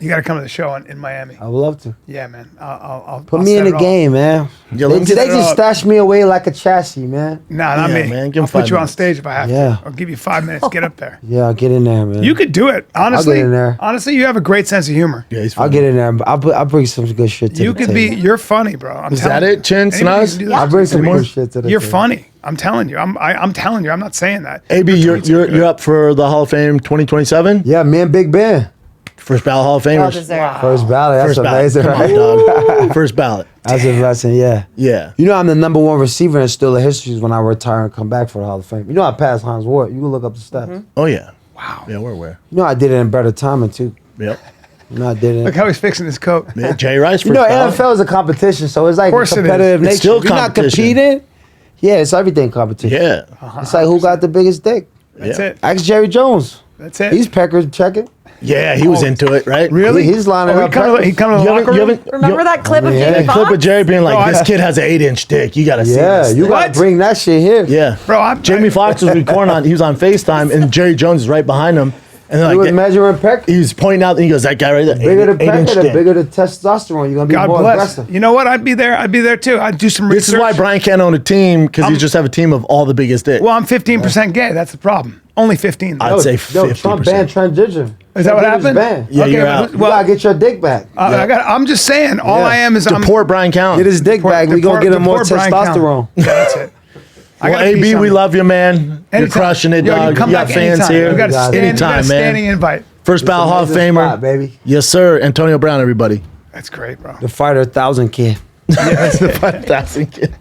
You got to come to the show in Miami. I would love to. Yeah, man. I'll Put I'll me in set the it all. game, man. Yeah, They, let me they set it just up. stash me away like a chassis, man. Nah, not Yeah, me. man, give him I'll 5 put you on minutes. stage if I have Yeah. to. I'll give you 5 minutes. Get up there. Yeah, I'll get in there, man. You could do it. Honestly, in there. honestly, you have a great sense of humor. Yeah, he's I'll funny. get in there. I'll bring some good shit to You the could table. be. You're funny, bro. I'm Is telling that you. it, Chin, Anybody Snaz? can do that. I'll bring some Anymore? good shit to the You're table. funny. I'm telling you. I'm telling you. I'm not saying that. AB, you're up for the Hall of Fame 2027. Yeah, me and Big Ben. First ballot Hall of Well Famers. deserved. First ballot. That's First ballot. amazing, Come on, right? dog. First ballot. That's a blessing, yeah. Yeah. You know I'm the #1 receiver in Still of Histories when I retire and come back for the Hall of Fame. You know I passed Hans Ward. You can look up the stats. Oh yeah. Wow. Yeah, we're aware. You know I did it in better timing too. Yep. You know I did it. Look how he's fixing his coat. Yeah, Jay Rice. First You know ballot. NFL is a competition, so it's like a course it is. competitive It's nature. still If you're not competition. competing, yeah, it's everything competition. Yeah. It's like who got the biggest dick. That's Yeah. it. Ask Jerry Jones. That's it. He's pecker checking. Yeah, he was into it, right? Really? He's lining Oh, up. he come to the You locker haven't, you room? haven't, Remember you, that clip of Yeah. Jamie that clip of Foxx? Jerry being like, Bro, "This I- kid has an 8-inch dick. You got to see Yeah, this." you thing." gotta What? bring that shit here. Yeah, Bro, Jamie Foxx was recording on. He was on FaceTime, and Jerry Jones is right behind him, and He they're was like, measuring pecker. he's pointing out, and he goes, "That guy right there, Bigger the 8-inch pecker, the dick." bigger the testosterone. You're gonna be God more bless. aggressive. You know what? I'd be there. I'd be there too. I'd do some research. This is why Bryan can't own a team because you just have a team of all the biggest dicks. Well, I'm 15% gay. That's the problem. Only 15. I'd say Yo, Trump 50%. banned transgender. Is that what Transgender's happened? banned. Yeah, you're out. You gotta get your dick back. I'm just saying. All Yeah. I am is I'm. Deport Bryan Callen. Get his dick back. We gonna get him more Deport Bryan Callen. testosterone. Yeah, that's it. I Well, gotta be AB, we something. love you, man. You're Anytime. crushing it, Yo, dog. You come You got back fans anytime. here. You got a Anytime, Anytime, standing man. invite. First ballot Hall of Amazing Famer, spot, baby. Yes, sir. Antonio Brown, everybody. That's great, bro. The fighter 1,000 kid. That's the 5,000 kid.